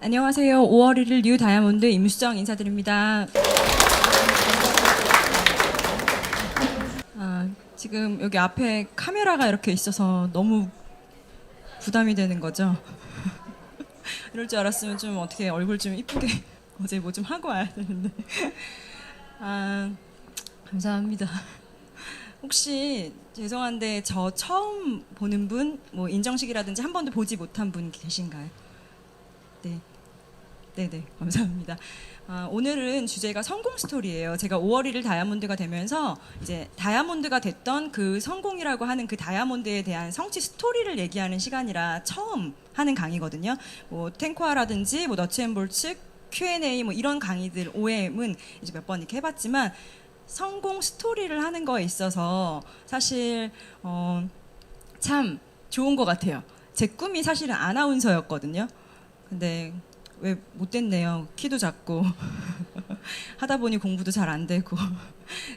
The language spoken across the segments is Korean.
안녕하세요. 5월 1일 뉴 다이아몬드 임수정 인사드립니다. 지금 여기 앞에 카메라가 이렇게 있어서 너무 부담이 되는 거죠. 이럴 줄 알았으면 좀 어떻게 얼굴 좀 이쁘게 어제 뭐 좀 하고 와야 되는데. 감사합니다. 혹시 죄송한데 저 처음 보는 분, 뭐 인정식이라든지 한 번도 보지 못한 분 계신가요? 네. 네네, 감사합니다. 오늘은 주제가 성공 스토리예요. 제가 5월 1일 다이아몬드가 되면서 이제 다이아몬드가 됐던 그 성공이라고 하는 그 다이아몬드에 대한 성취 스토리를 얘기하는 시간이라 처음 하는 강의거든요. 뭐 탱코아라든지 뭐 너츠앤볼츠, Q&A 뭐 이런 강의들 OM은 이제 몇 번 이렇게 해봤지만 성공 스토리를 하는 거에 있어서 사실 참 좋은 것 같아요. 제 꿈이 사실은 아나운서였거든요. 근데 왜 못 됐네요. 키도 작고 하다 보니 공부도 잘 안 되고.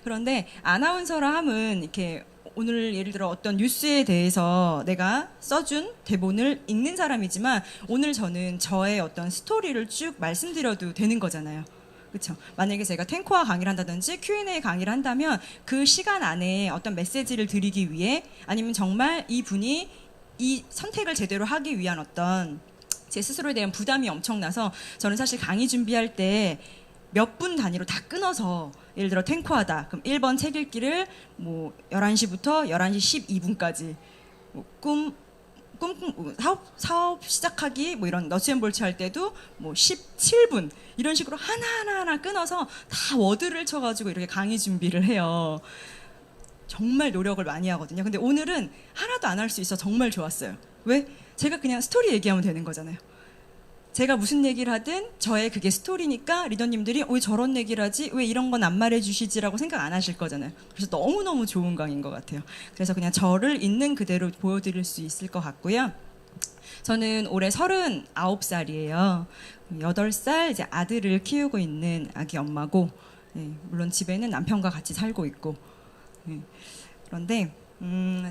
그런데 아나운서라 함은 이렇게 오늘 예를 들어 어떤 뉴스에 대해서 내가 써준 대본을 읽는 사람이지만 오늘 저는 저의 어떤 스토리를 쭉 말씀드려도 되는 거잖아요. 그렇죠. 만약에 제가 탱코아 강의를 한다든지 Q&A 강의를 한다면 그 시간 안에 어떤 메시지를 드리기 위해 아니면 정말 이 분이 이 선택을 제대로 하기 위한 어떤 제 스스로에 대한 부담이 엄청나서 저는 사실 강의 준비할 때 몇 분 단위로 다 끊어서 예를 들어 탱코하다 그럼 1번 책 읽기를 뭐 11시부터 11시 12분까지 뭐 사업 시작하기 뭐 이런 너츠앤볼츠 할 때도 뭐 17분 이런 식으로 하나하나 끊어서 다 워드를 쳐가지고 이렇게 강의 준비를 해요. 정말 노력을 많이 하거든요. 근데 오늘은 하나도 안 할 수 있어 정말 좋았어요. 왜? 제가 그냥 스토리 얘기하면 되는 거잖아요. 제가 무슨 얘기를 하든 저의 그게 스토리니까 리더님들이 왜 저런 얘기를 하지? 왜 이런 건 안 말해주시지라고 생각 안 하실 거잖아요. 그래서 너무너무 좋은 강의인 것 같아요. 그래서 그냥 저를 있는 그대로 보여드릴 수 있을 것 같고요. 저는 올해 39살이에요. 8살 이제 아들을 키우고 있는 아기 엄마고, 네, 물론 집에는 남편과 같이 살고 있고. 네. 그런데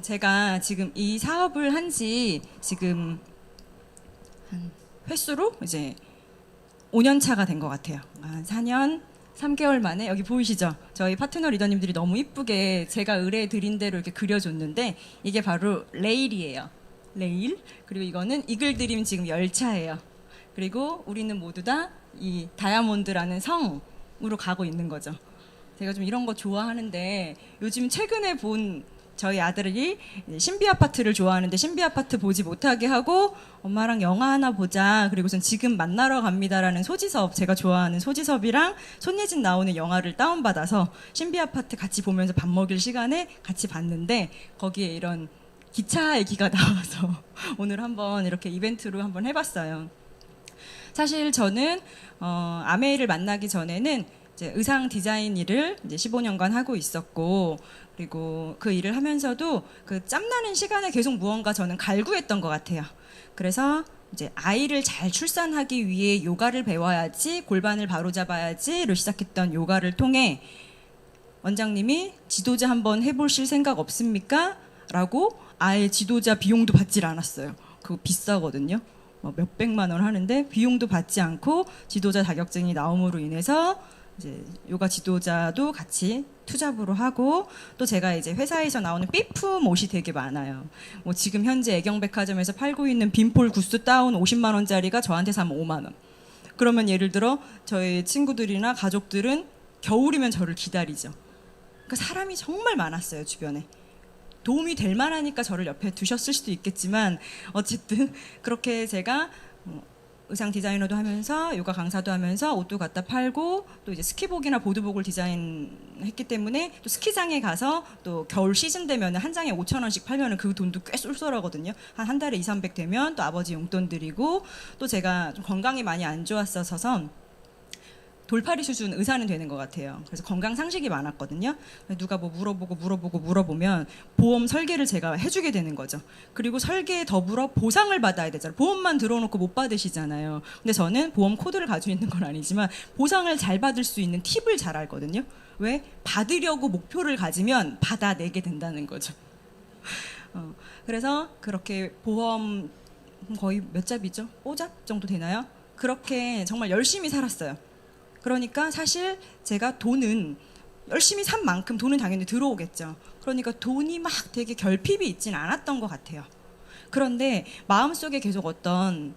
제가 지금 이 사업을 한 지 지금 한 횟수로 이제 5년 차가 된 것 같아요. 한 4년 3개월 만에 여기 보이시죠? 저희 파트너 리더님들이 너무 이쁘게 제가 의뢰 드린 대로 이렇게 그려줬는데 이게 바로 레일이에요. 레일. 그리고 이거는 이글드림 지금 열차예요. 그리고 우리는 모두 다 이 다이아몬드라는 성으로 가고 있는 거죠. 제가 좀 이런 거 좋아하는데 요즘 최근에 본 저희 아들이 신비 아파트를 좋아하는데 신비 아파트 보지 못하게 하고 엄마랑 영화 하나 보자. 그리고선 지금 만나러 갑니다라는 소지섭, 제가 좋아하는 소지섭이랑 손예진 나오는 영화를 다운받아서 신비 아파트 같이 보면서 밥 먹일 시간에 같이 봤는데 거기에 이런 기차 얘기가 나와서 오늘 한번 이렇게 이벤트로 한번 해봤어요. 사실 저는 아메이를 만나기 전에는 이제 의상 디자인 일을 이제 15년간 하고 있었고, 그리고 그 일을 하면서도 그 짬나는 시간에 계속 무언가 저는 갈구했던 것 같아요. 그래서 이제 아이를 잘 출산하기 위해 요가를 배워야지, 골반을 바로잡아야지로 시작했던 요가를 통해 원장님이 지도자 한번 해보실 생각 없습니까? 라고 아예 지도자 비용도 받질 않았어요. 그거 비싸거든요. 몇백만 원 하는데 비용도 받지 않고 지도자 자격증이 나옴으로 인해서 이제 요가 지도자도 같이 투잡으로 하고, 또 제가 이제 회사에서 나오는 삐품 옷이 되게 많아요. 뭐 지금 현재 애경백화점에서 팔고 있는 빈폴 구스 다운 50만 원짜리가 저한테 사면 5만 원. 그러면 예를 들어 저희 친구들이나 가족들은 겨울이면 저를 기다리죠. 그러니까 사람이 정말 많았어요, 주변에. 도움이 될 만하니까 저를 옆에 두셨을 수도 있겠지만 어쨌든 그렇게 제가 의상 디자이너도 하면서 요가 강사도 하면서 옷도 갖다 팔고 또 이제 스키복이나 보드복을 디자인했기 때문에 또 스키장에 가서 또 겨울 시즌 되면 한 장에 5,000원씩 팔면 그 돈도 꽤 쏠쏠하거든요. 한 달에 2, 300 되면 또 아버지 용돈 드리고, 또 제가 좀 건강이 많이 안 좋았어서 돌팔이 수준 의사는 되는 것 같아요. 그래서 건강 상식이 많았거든요. 누가 뭐 물어보면 보험 설계를 제가 해주게 되는 거죠. 그리고 설계에 더불어 보상을 받아야 되잖아요. 보험만 들어놓고 못 받으시잖아요. 근데 저는 보험 코드를 가지고 있는 건 아니지만 보상을 잘 받을 수 있는 팁을 잘 알거든요. 왜? 받으려고 목표를 가지면 받아내게 된다는 거죠. 그래서 그렇게 보험 거의 몇 잡이죠? 5잡 정도 되나요? 그렇게 정말 열심히 살았어요. 그러니까 사실 제가 돈은 열심히 산 만큼 돈은 당연히 들어오겠죠. 그러니까 돈이 막 되게 결핍이 있지는 않았던 것 같아요. 그런데 마음속에 계속 어떤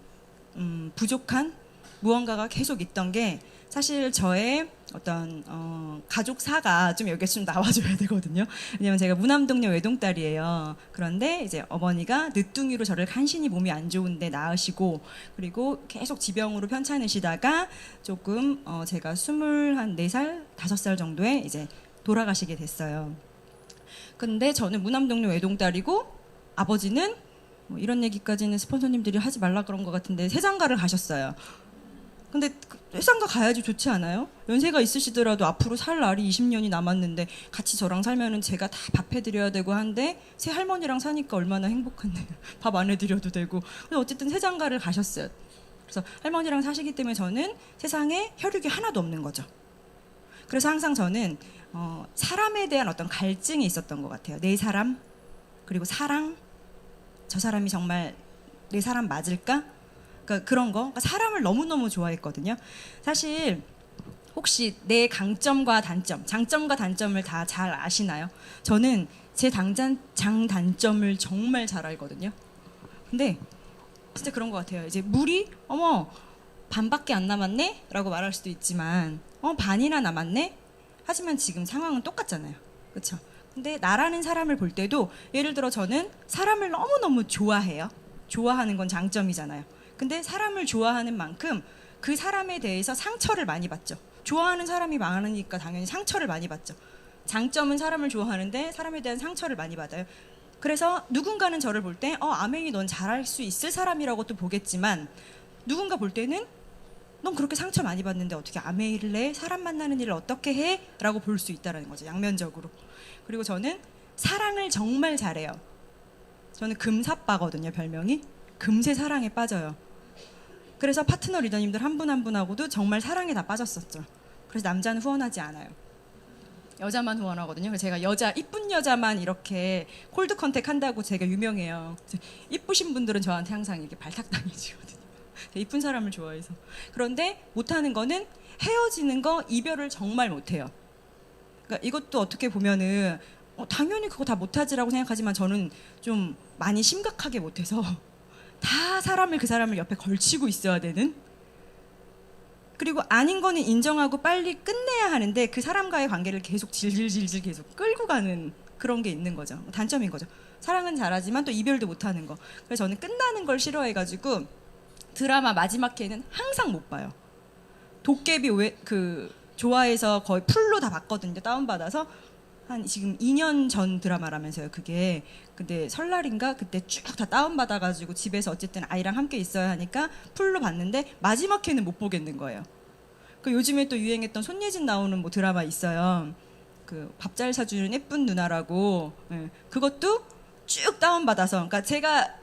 부족한 무언가가 계속 있던 게 사실 저의 어떤 가족사가 좀 여기에 좀 나와줘야 되거든요. 왜냐면 제가 무남동녀 외동딸이에요. 그런데 이제 어머니가 늦둥이로 저를 간신히 몸이 안 좋은데 낳으시고 그리고 계속 지병으로 편찮으시다가 조금 제가 24살, 5살 정도에 이제 돌아가시게 됐어요. 근데 저는 무남동녀 외동딸이고 아버지는 뭐 이런 얘기까지는 스폰서님들이 하지 말라 그런 것 같은데 세장가를 가셨어요. 근데 세상가 가야지 좋지 않아요? 연세가 있으시더라도 앞으로 살 날이 20년이 남았는데 같이 저랑 살면은 제가 다 밥 해드려야 되고 한데 새 할머니랑 사니까 얼마나 행복한데요. 밥 안 해드려도 되고. 근데 어쨌든 세장가를 가셨어요. 그래서 할머니랑 사시기 때문에 저는 세상에 혈육이 하나도 없는 거죠. 그래서 항상 저는 사람에 대한 어떤 갈증이 있었던 것 같아요. 내 사람, 그리고 사랑, 저 사람이 정말 내 사람 맞을까? 그러니까 그런 거. 그러니까 사람을 너무너무 좋아했거든요. 사실 혹시 내 강점과 단점, 장점과 단점을 다 잘 아시나요? 저는 제 장단점을 정말 잘 알거든요. 근데 진짜 그런 것 같아요. 이제 물이 어머 반밖에 안 남았네? 라고 말할 수도 있지만 반이나 남았네? 하지만 지금 상황은 똑같잖아요. 그렇죠? 근데 나라는 사람을 볼 때도 예를 들어 저는 사람을 너무너무 좋아해요. 좋아하는 건 장점이잖아요. 근데 사람을 좋아하는 만큼 그 사람에 대해서 상처를 많이 받죠. 좋아하는 사람이 많으니까 당연히 상처를 많이 받죠. 장점은 사람을 좋아하는데 사람에 대한 상처를 많이 받아요. 그래서 누군가는 저를 볼 때 아메이 넌 잘할 수 있을 사람이라고 또 보겠지만 누군가 볼 때는 넌 그렇게 상처 많이 받는데 어떻게 아메이를 해? 사람 만나는 일을 어떻게 해? 라고 볼 수 있다는 거죠. 양면적으로. 그리고 저는 사랑을 정말 잘해요. 저는 금사빠거든요. 별명이. 금세 사랑에 빠져요. 그래서 파트너 리더님들 한 분 한 분하고도 정말 사랑에 다 빠졌었죠. 그래서 남자는 후원하지 않아요. 여자만 후원하거든요. 그래서 제가 이쁜 여자만 이렇게 콜드 컨택 한다고 제가 유명해요. 이쁘신 분들은 저한테 항상 이렇게 발탁당해지거든요. 이쁜 사람을 좋아해서. 그런데 못하는 거는 헤어지는 거, 이별을 정말 못해요. 그러니까 이것도 어떻게 보면은 당연히 그거 다 못하지라고 생각하지만 저는 좀 많이 심각하게 못해서 다 그 사람을 옆에 걸치고 있어야 되는, 그리고 아닌 거는 인정하고 빨리 끝내야 하는데 그 사람과의 관계를 계속 질질질질 계속 끌고 가는 그런 게 있는 거죠. 단점인 거죠. 사랑은 잘하지만 또 이별도 못하는 거. 그래서 저는 끝나는 걸 싫어해가지고 드라마 마지막 회는 항상 못 봐요. 도깨비 좋아해서 거의 풀로 다 봤거든요. 다운받아서. 한 지금 2년 전 드라마라면서요, 그게. 근데 설날인가 그때 쭉 다 다운받아가지고 집에서 어쨌든 아이랑 함께 있어야 하니까 풀로 봤는데 마지막 회는 못 보겠는 거예요. 그 요즘에 또 유행했던 손예진 나오는 뭐 드라마 있어요. 그 밥 잘 사주는 예쁜 누나라고. 네. 그것도 쭉 다운받아서. 그러니까 제가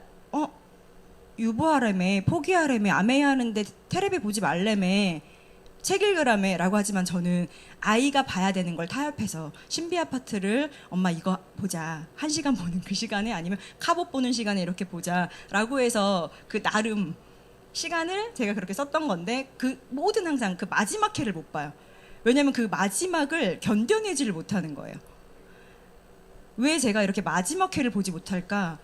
유보하래매, 포기하래매, 아메야 하는데 테레비 보지 말래매, 책 읽으라며 라고 하지만 저는 아이가 봐야 되는 걸 타협해서 신비 아파트를 엄마 이거 보자, 1시간 보는 그 시간에 아니면 카봇 보는 시간에 이렇게 보자 라고 해서 그 나름 시간을 제가 그렇게 썼던 건데 그 모든 항상 그 마지막 회를 못 봐요. 왜냐면 그 마지막을 견뎌내지를 못하는 거예요. 왜 제가 이렇게 마지막 회를 보지 못할까?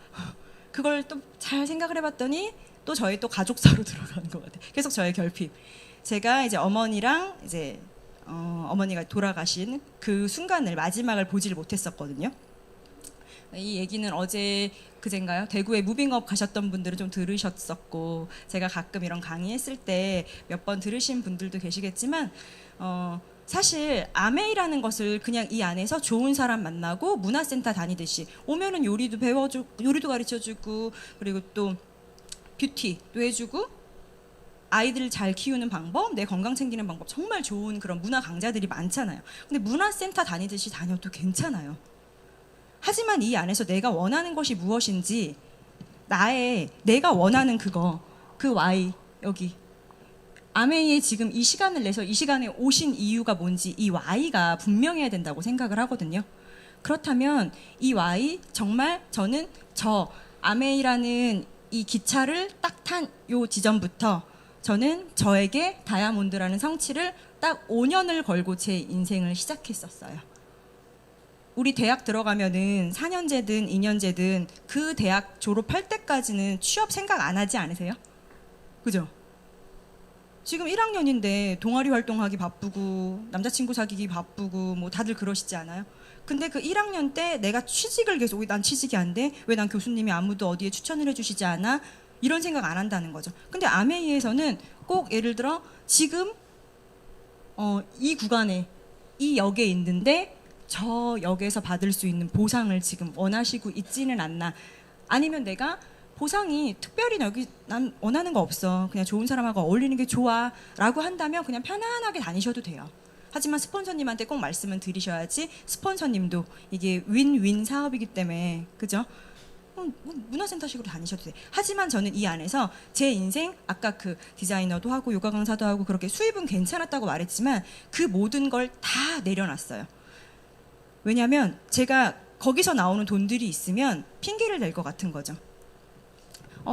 그걸 또 잘 생각을 해봤더니 또 저희 또 가족사로 들어가는 것 같아요. 계속 저의 결핍. 제가 이제 어머니랑 이제 어머니가 돌아가신 그 순간을 마지막을 보지를 못했었거든요. 이 얘기는 어제 그젠가요? 대구에 무빙업 가셨던 분들은 좀 들으셨었고 제가 가끔 이런 강의했을 때 몇 번 들으신 분들도 계시겠지만 사실 아메이라는 것을 그냥 이 안에서 좋은 사람 만나고 문화센터 다니듯이 오면은 요리도 배워주고 요리도 가르쳐주고 그리고 또 뷰티도 해주고 아이들 잘 키우는 방법, 내 건강 챙기는 방법 정말 좋은 그런 문화 강좌들이 많잖아요. 근데 문화센터 다니듯이 다녀도 괜찮아요. 하지만 이 안에서 내가 원하는 것이 무엇인지 내가 원하는 그 Y 여기 아메이에 지금 이 시간을 내서 이 시간에 오신 이유가 뭔지 이 Y가 분명해야 된다고 생각을 하거든요. 그렇다면 이 Y 정말 저는 저 아메이라는 이 기차를 딱 탄 요 지점부터 저는 저에게 다이아몬드라는 성취를 딱 5년을 걸고 제 인생을 시작했었어요. 우리 대학 들어가면은 4년제든 2년제든 그 대학 졸업할 때까지는 취업 생각 안 하지 않으세요? 그죠? 지금 1학년인데 동아리 활동하기 바쁘고 남자친구 사귀기 바쁘고 뭐 다들 그러시지 않아요? 근데 그 1학년 때 내가 취직을 계속 왜 난 취직이 안 돼? 왜 난 교수님이 아무도 어디에 추천을 해주시지 않아? 이런 생각 안 한다는 거죠. 근데 아메이에서는 꼭 예를 들어 지금 이 구간에 이 역에 있는데 저 역에서 받을 수 있는 보상을 지금 원하시고 있지는 않나. 아니면 내가 보상이 특별히 여기 난 원하는 거 없어. 그냥 좋은 사람하고 어울리는 게 좋아. 라고 한다면 그냥 편안하게 다니셔도 돼요. 하지만 스폰서님한테 꼭 말씀은 드리셔야지 스폰서님도 이게 윈윈 사업이기 때문에 그죠? 문화센터식으로 다니셔도 돼. 하지만 저는 이 안에서 제 인생 아까 그 디자이너도 하고 요가 강사도 하고 그렇게 수입은 괜찮았다고 말했지만 그 모든 걸 다 내려놨어요. 왜냐하면 제가 거기서 나오는 돈들이 있으면 핑계를 댈 것 같은 거죠.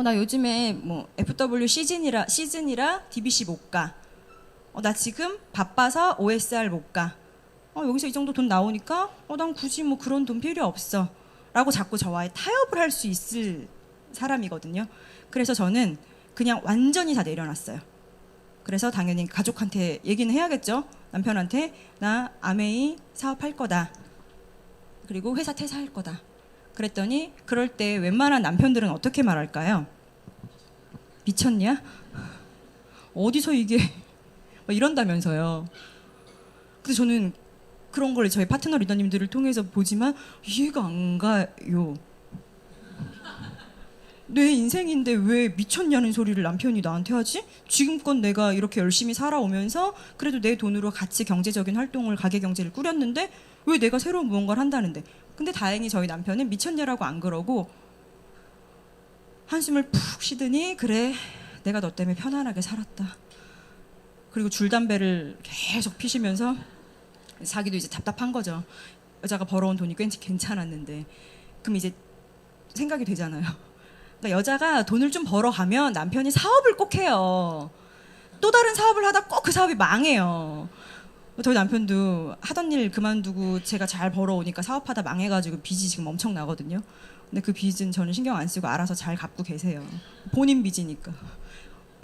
나 요즘에 뭐 FW 시즌이라 DBC 못 가. 나 지금 바빠서 OSR 못 가. 여기서 이 정도 돈 나오니까 난 굳이 뭐 그런 돈 필요 없어. 라고 자꾸 저와의 타협을 할 수 있을 사람이거든요. 그래서 저는 그냥 완전히 다 내려놨어요. 그래서 당연히 가족한테 얘기는 해야겠죠. 남편한테 나 아메이 사업할 거다. 그리고 회사 퇴사할 거다. 그랬더니 그럴 때 웬만한 남편들은 어떻게 말할까요? 미쳤냐? 어디서 이게 막 이런다면서요. 근데 저는 그런 걸 저희 파트너 리더님들을 통해서 보지만 이해가 안 가요. 내 인생인데 왜 미쳤냐는 소리를 남편이 나한테 하지? 지금껏 내가 이렇게 열심히 살아오면서 그래도 내 돈으로 같이 경제적인 활동을 가게 경제를 꾸렸는데 왜 내가 새로운 무언가를 한다는데. 근데 다행히 저희 남편은 미쳤냐라고 안 그러고 한숨을 푹 쉬더니 그래 내가 너 때문에 편안하게 살았다. 그리고 줄담배를 계속 피시면서 자기도 이제 답답한 거죠. 여자가 벌어온 돈이 꽤 괜찮았는데. 그럼 이제 생각이 되잖아요. 그러니까 여자가 돈을 좀 벌어가면 남편이 사업을 꼭 해요. 또 다른 사업을 하다 꼭 그 사업이 망해요. 저희 남편도 하던 일 그만두고 제가 잘 벌어오니까 사업하다 망해가지고 빚이 지금 엄청 나거든요. 근데 그 빚은 저는 신경 안 쓰고 알아서 잘 갚고 계세요. 본인 빚이니까.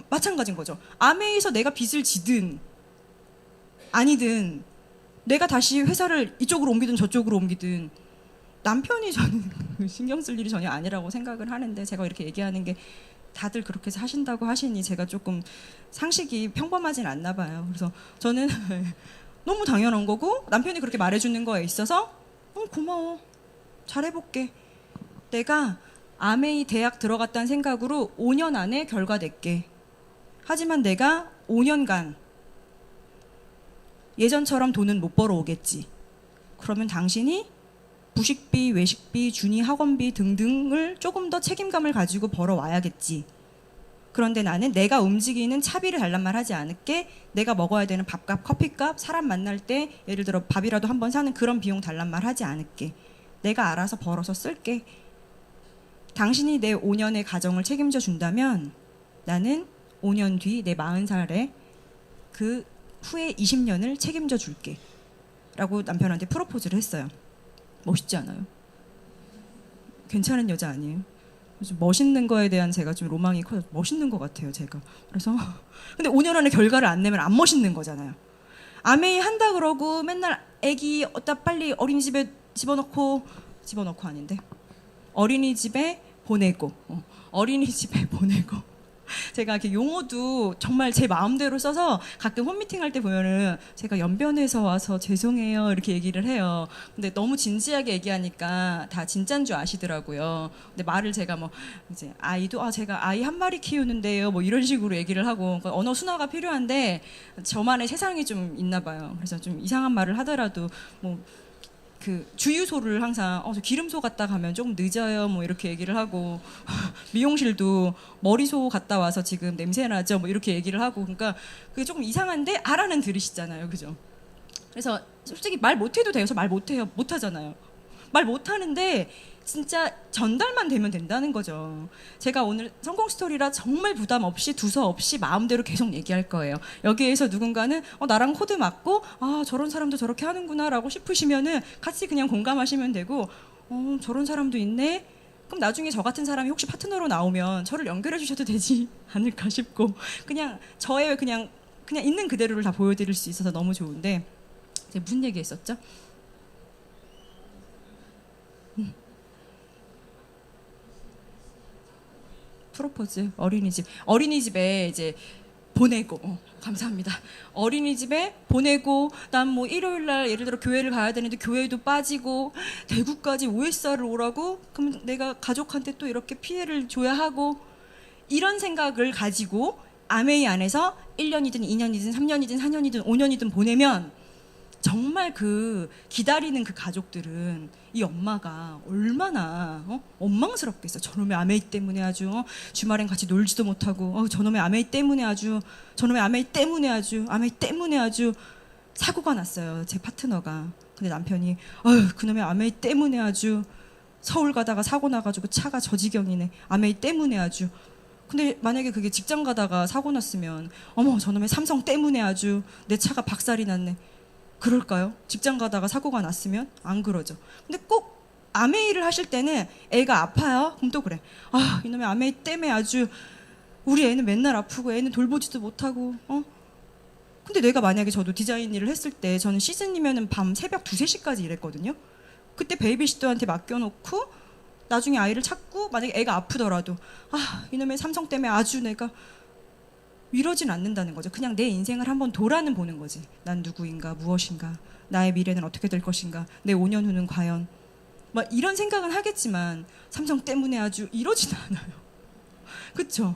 마찬가지인 거죠. 아메이에서 내가 빚을 지든 아니든 내가 다시 회사를 이쪽으로 옮기든 저쪽으로 옮기든 남편이 저는 신경 쓸 일이 전혀 아니라고 생각을 하는데 제가 이렇게 얘기하는 게 다들 그렇게 하신다고 하시니 제가 조금 상식이 평범하진 않나 봐요. 그래서 저는 너무 당연한 거고 남편이 그렇게 말해주는 거에 있어서 고마워. 잘해볼게. 내가 아메이 대학 들어갔다는 생각으로 5년 안에 결과 낼게. 하지만 내가 5년간 예전처럼 돈은 못 벌어오겠지. 그러면 당신이 부식비, 외식비, 준이 학원비 등등을 조금 더 책임감을 가지고 벌어와야겠지. 그런데 나는 내가 움직이는 차비를 달란 말 하지 않을게. 내가 먹어야 되는 밥값, 커피값, 사람 만날 때 예를 들어 밥이라도 한번 사는 그런 비용 달란 말 하지 않을게. 내가 알아서 벌어서 쓸게. 당신이 내 5년의 가정을 책임져 준다면 나는 5년 뒤 내 40살에 그 후에 20년을 책임져 줄게. 라고 남편한테 프로포즈를 했어요. 멋있지 않아요? 괜찮은 여자 아니에요? 좀 멋있는 거에 대한 제가 좀 로망이 커서 멋있는 것 같아요, 제가. 그래서 근데 5년 안에 결과를 안 내면 안 멋있는 거잖아요. 아메이 한다 그러고 맨날 애기 어디다 빨리 어린이집에 집어넣고 아닌데 어린이집에 보내고 어린이집에 보내고 제가 이렇게 용어도 정말 제 마음대로 써서 가끔 홈미팅 할 때 보면은 제가 연변에서 와서 죄송해요 이렇게 얘기를 해요. 근데 너무 진지하게 얘기하니까 다 진짠 줄 아시더라고요. 근데 말을 제가 뭐 이제 아이도 제가 아이 한 마리 키우는데요 뭐 이런 식으로 얘기를 하고 그러니까 언어 순화가 필요한데 저만의 세상이 좀 있나 봐요. 그래서 좀 이상한 말을 하더라도 뭐 그 주유소를 항상 저 기름소 갔다 가면 조금 늦어요 뭐 이렇게 얘기를 하고 미용실도 머리소 갔다 와서 지금 냄새 나죠 뭐 이렇게 얘기를 하고 그러니까 그게 조금 이상한데 알아는 들으시잖아요, 그죠? 그래서 솔직히 말 못해도 돼서 말 못해요, 못하잖아요. 말 못하는데 진짜 전달만 되면 된다는 거죠. 제가 오늘 성공 스토리라 정말 부담 없이 두서 없이 마음대로 계속 얘기할 거예요. 여기에서 누군가는 나랑 코드 맞고 저런 사람도 저렇게 하는구나 라고 싶으시면은 같이 그냥 공감하시면 되고 저런 사람도 있네? 그럼 나중에 저 같은 사람이 혹시 파트너로 나오면 저를 연결해 주셔도 되지 않을까 싶고 그냥 저의 그냥 있는 그대로를 다 보여드릴 수 있어서 너무 좋은데 제가 무슨 얘기했었죠? 프로포즈 어린이집에 이제 보내고 감사합니다. 어린이집에 보내고 난 뭐 일요일 날 예를 들어 교회를 가야 되는데 교회도 빠지고 대구까지 OSR을 오라고 그럼 내가 가족한테 또 이렇게 피해를 줘야 하고 이런 생각을 가지고 아메이 안에서 1년이든 2년이든 3년이든 4년이든 5년이든 보내면 정말 그 기다리는 그 가족들은 이 엄마가 얼마나 원망스럽겠어. 저놈의 아메이 때문에 아주 주말엔 같이 놀지도 못하고 저놈의 아메이 때문에 아주 사고가 났어요. 제 파트너가. 근데 남편이 그놈의 아메이 때문에 아주 서울 가다가 사고 나가지고 차가 저 지경이네. 아메이 때문에 아주. 근데 만약에 그게 직장 가다가 사고 났으면 저놈의 삼성 때문에 아주 내 차가 박살이 났네. 그럴까요? 직장 가다가 사고가 났으면 안 그러죠. 근데 꼭 아메이를 하실 때는 애가 아파요. 그럼 또 그래. 이놈의 아메이 때문에 아주 우리 애는 맨날 아프고 애는 돌보지도 못하고 근데 내가 만약에 저도 디자인 일을 했을 때 저는 시즌이면은 밤 새벽 2, 3시까지 일했거든요. 그때 베이비시터한테 맡겨놓고 나중에 아이를 찾고 만약에 애가 아프더라도 이놈의 삼성 때문에 아주 내가 이러진 않는다는 거죠. 그냥 내 인생을 한번 돌아는 보는 거지. 난 누구인가, 무엇인가, 나의 미래는 어떻게 될 것인가, 내 5년 후는 과연 막 이런 생각은 하겠지만 삼성 때문에 아주 이러진 않아요. 그렇죠?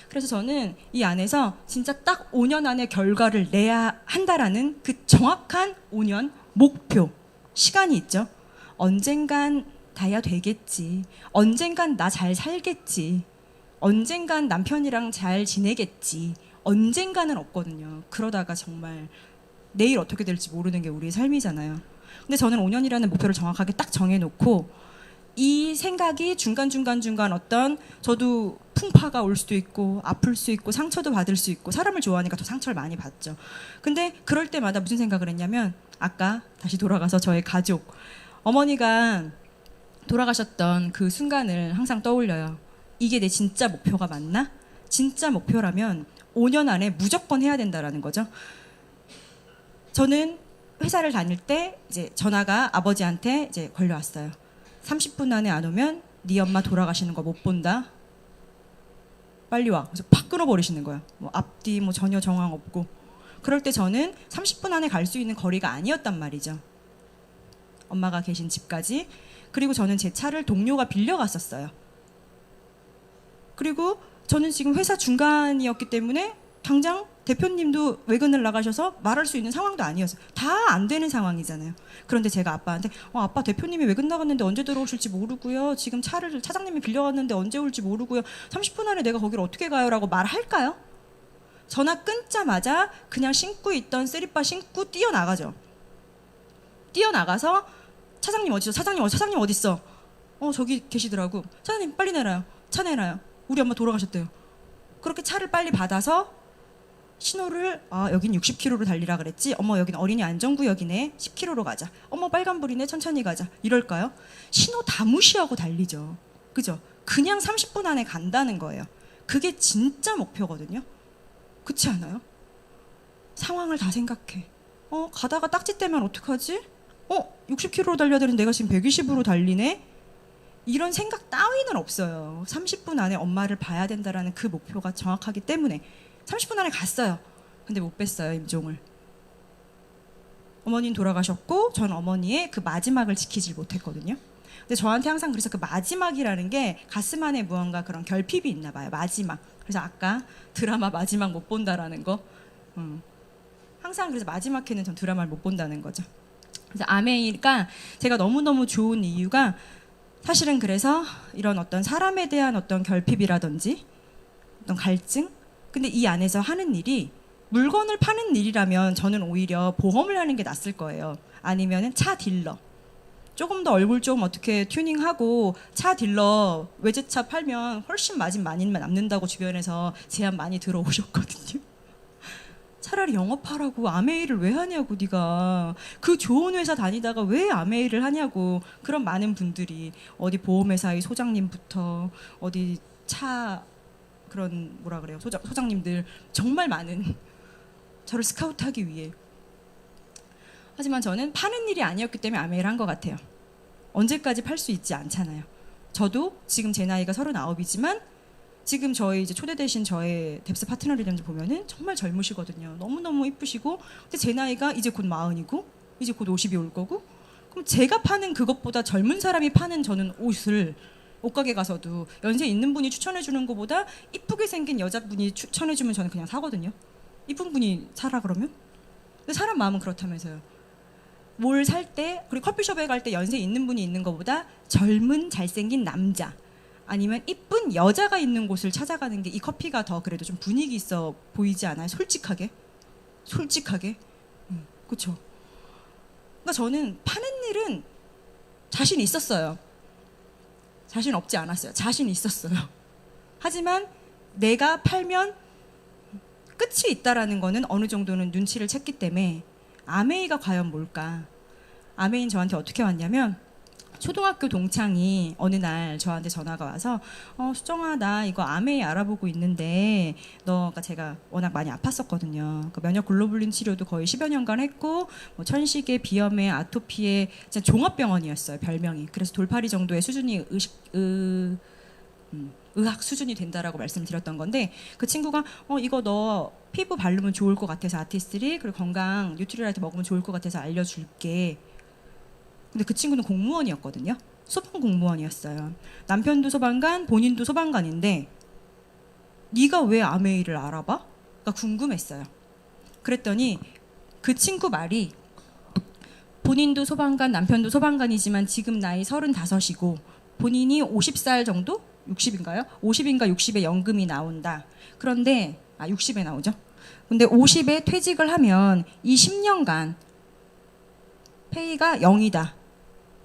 그래서 저는 이 안에서 진짜 딱 5년 안에 결과를 내야 한다라는 그 정확한 5년 목표, 시간이 있죠. 언젠간 다야 되겠지. 언젠간 나 잘 살겠지. 언젠간 남편이랑 잘 지내겠지. 언젠가는 없거든요. 그러다가 정말 내일 어떻게 될지 모르는 게 우리의 삶이잖아요. 근데 저는 5년이라는 목표를 정확하게 딱 정해놓고 이 생각이 중간중간 어떤 저도 풍파가 올 수도 있고 아플 수 있고 상처도 받을 수 있고 사람을 좋아하니까 더 상처를 많이 받죠. 근데 그럴 때마다 무슨 생각을 했냐면 아까 다시 돌아가서 저의 가족 어머니가 돌아가셨던 그 순간을 항상 떠올려요. 이게 내 진짜 목표가 맞나? 진짜 목표라면 5년 안에 무조건 해야 된다라는 거죠. 저는 회사를 다닐 때 이제 전화가 아버지한테 이제 걸려왔어요. 30분 안에 안 오면 네 엄마 돌아가시는 거 못 본다. 빨리 와. 그래서 팍 끊어버리시는 거예요. 뭐 앞뒤 뭐 전혀 정황 없고. 그럴 때 저는 30분 안에 갈 수 있는 거리가 아니었단 말이죠. 엄마가 계신 집까지. 그리고 저는 제 차를 동료가 빌려갔었어요. 그리고 저는 지금 회사 중간이었기 때문에 당장 대표님도 외근을 나가셔서 말할 수 있는 상황도 아니었어요. 다 안 되는 상황이잖아요. 그런데 제가 아빠한테 아빠 대표님이 외근 나갔는데 언제 들어오실지 모르고요. 지금 차를 차장님이 빌려갔는데 언제 올지 모르고요. 30분 안에 내가 거기를 어떻게 가요? 라고 말할까요? 전화 끊자마자 그냥 신고 있던 쓰리빠 신고 뛰어나가죠. 뛰어나가서 차장님 어디서? 차장님 어딨어? 저기 계시더라고. 차장님 빨리 내놔요. 차 내놔요. 우리 엄마 돌아가셨대요. 그렇게 차를 빨리 받아서 신호를 여긴 60km로 달리라 그랬지. 어머 여긴 어린이 안전구역이네. 10km로 가자. 어머 빨간불이네. 천천히 가자. 이럴까요? 신호 다 무시하고 달리죠. 그죠? 그냥 30분 안에 간다는 거예요. 그게 진짜 목표거든요. 그렇지 않아요? 상황을 다 생각해. 가다가 딱지 떼면 어떡하지? 60km로 달려야 되는데 내가 지금 120으로 달리네. 이런 생각 따위는 없어요. 30분 안에 엄마를 봐야 된다라는 그 목표가 정확하기 때문에 30분 안에 갔어요. 근데 못 뵀어요, 임종을. 어머니는 돌아가셨고 전 어머니의 그 마지막을 지키질 못했거든요. 근데 저한테 항상 그래서 그 마지막이라는 게 가슴 안에 무언가 그런 결핍이 있나 봐요. 마지막. 그래서 아까 드라마 마지막 못 본다라는 거. 항상 그래서 마지막 회는 전 드라마를 못 본다는 거죠. 그래서 아메이가 제가 너무너무 좋은 이유가 사실은 그래서 이런 어떤 사람에 대한 어떤 결핍이라든지 어떤 갈증? 근데 이 안에서 하는 일이 물건을 파는 일이라면 저는 오히려 보험을 하는 게 낫을 거예요. 아니면은 차 딜러. 조금 더 얼굴 좀 어떻게 튜닝하고 차 딜러 외제차 팔면 훨씬 마진 많이 남는다고 주변에서 제안 많이 들어오셨거든요. 차라리 영업하라고. 아메이를 왜 하냐고. 네가 그 좋은 회사 다니다가 왜 아메이를 하냐고. 그런 많은 분들이 어디 보험회사의 소장님부터 어디 차 그런 뭐라 그래요 소장님들 정말 많은 저를 스카우트하기 위해. 하지만 저는 파는 일이 아니었기 때문에 아메이를 한 것 같아요. 언제까지 팔 수 있지 않잖아요. 저도 지금 제 나이가 39이지만 지금 저희 이제 초대되신 저의 뎁스 파트너를 보면은 정말 젊으시거든요. 너무너무 이쁘시고. 근데 제 나이가 이제 곧 40이고 이제 곧 50이 올 거고. 그럼 제가 파는 그것보다 젊은 사람이 파는 저는 옷을 옷가게 가서도 연세 있는 분이 추천해 주는 것보다 이쁘게 생긴 여자분이 추천해 주면 저는 그냥 사거든요. 이쁜 분이 사라 그러면. 근데 사람 마음은 그렇다면서요. 뭘 살 때, 그리고 커피숍에 갈 때 연세 있는 분이 있는 것보다 젊은 잘생긴 남자 아니면 이쁜 여자가 있는 곳을 찾아가는 게 이 커피가 더 그래도 좀 분위기 있어 보이지 않아요? 솔직하게. 그렇죠. 그러니까 저는 파는 일은 자신 있었어요. 자신 없지 않았어요. 자신 있었어요. 하지만 내가 팔면 끝이 있다라는 거는 어느 정도는 눈치를 챘기 때문에. 아메이가 과연 뭘까? 아메이는 저한테 어떻게 왔냐면 초등학교 동창이 어느 날 저한테 전화가 와서 수정아 나 이거 아메이 알아보고 있는데 너가 제가 워낙 많이 아팠었거든요. 그 면역 글로불린 치료도 거의 10여 년간 했고 뭐 천식에 비염에 아토피에 진짜 종합병원이었어요 별명이. 그래서 돌파리 정도의 수준이 의학 수준이 된다라고 말씀드렸던 건데 그 친구가 이거 너 피부 바르면 좋을 것 같아서 아티스트리 그리고 건강 뉴트리라이트 먹으면 좋을 것 같아서 알려줄게. 근데 그 친구는 공무원이었거든요. 소방 공무원이었어요. 남편도 소방관, 본인도 소방관인데 네가 왜 아메이를 알아봐? 가 궁금했어요. 그랬더니 그 친구 말이 본인도 소방관, 남편도 소방관이지만 지금 나이 35이고 본인이 50살 정도? 60인가요? 50인가 60에 연금이 나온다. 그런데 60에 나오죠. 근데 50에 퇴직을 하면 이 10년간 페이가 0이다.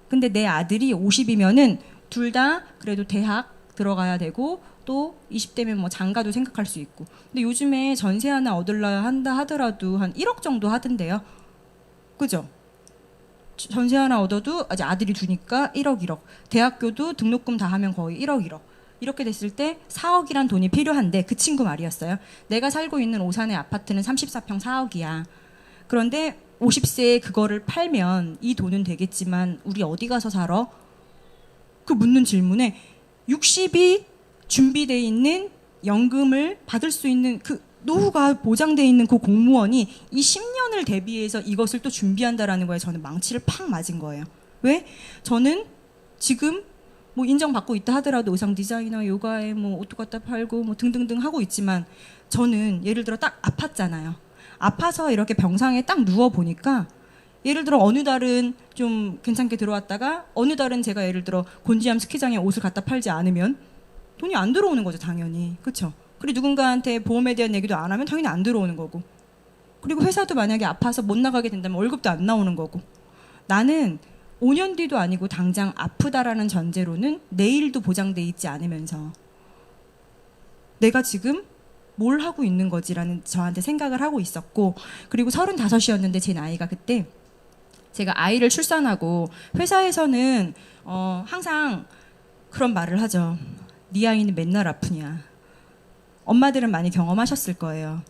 근데 내 아들이 50이면은 둘 다 그래도 대학 들어가야 되고 또 20대면 뭐 장가도 생각할 수 있고. 근데 요즘에 전세 하나 얻으려 한다 하더라도 한 1억 정도 하던데요. 그죠? 전세 하나 얻어도 아직 아들이 주니까 1억 1억. 대학교도 등록금 다 하면 거의 1억 1억. 이렇게 됐을 때 4억이란 돈이 필요한데 그 친구 말이었어요. 내가 살고 있는 오산의 아파트는 34평 4억이야. 그런데 50세에 그거를 팔면 이 돈은 되겠지만 우리 어디 가서 살아? 그 묻는 질문에 60이 준비돼 있는 연금을 받을 수 있는 그 노후가 보장돼 있는 그 공무원이 이 10년을 대비해서 이것을 또 준비한다라는 거에 저는 망치를 팍 맞은 거예요. 왜? 저는 지금 뭐 인정받고 있다 하더라도 의상 디자이너, 요가에 뭐 옷도 갖다 팔고 뭐 등등등 하고 있지만 저는 예를 들어 딱 아팠잖아요. 아파서 이렇게 병상에 딱 누워 보니까 예를 들어 어느 달은 좀 괜찮게 들어왔다가 어느 달은 제가 예를 들어 곤지암 스키장에 옷을 갖다 팔지 않으면 돈이 안 들어오는 거죠, 당연히. 그렇죠? 그리고 누군가한테 보험에 대한 얘기도 안 하면 당연히 안 들어오는 거고. 그리고 회사도 만약에 아파서 못 나가게 된다면 월급도 안 나오는 거고. 나는 5년 뒤도 아니고 당장 아프다라는 전제로는 내일도 보장돼 있지 않으면서 내가 지금 뭘 하고 있는 거지라는 저한테 생각을 하고 있었고, 그리고 35이었는데 제 나이가 그때 제가 아이를 출산하고 회사에서는 항상 그런 말을 하죠. 네 아이는 맨날 아프냐. 엄마들은 많이 경험하셨을 거예요.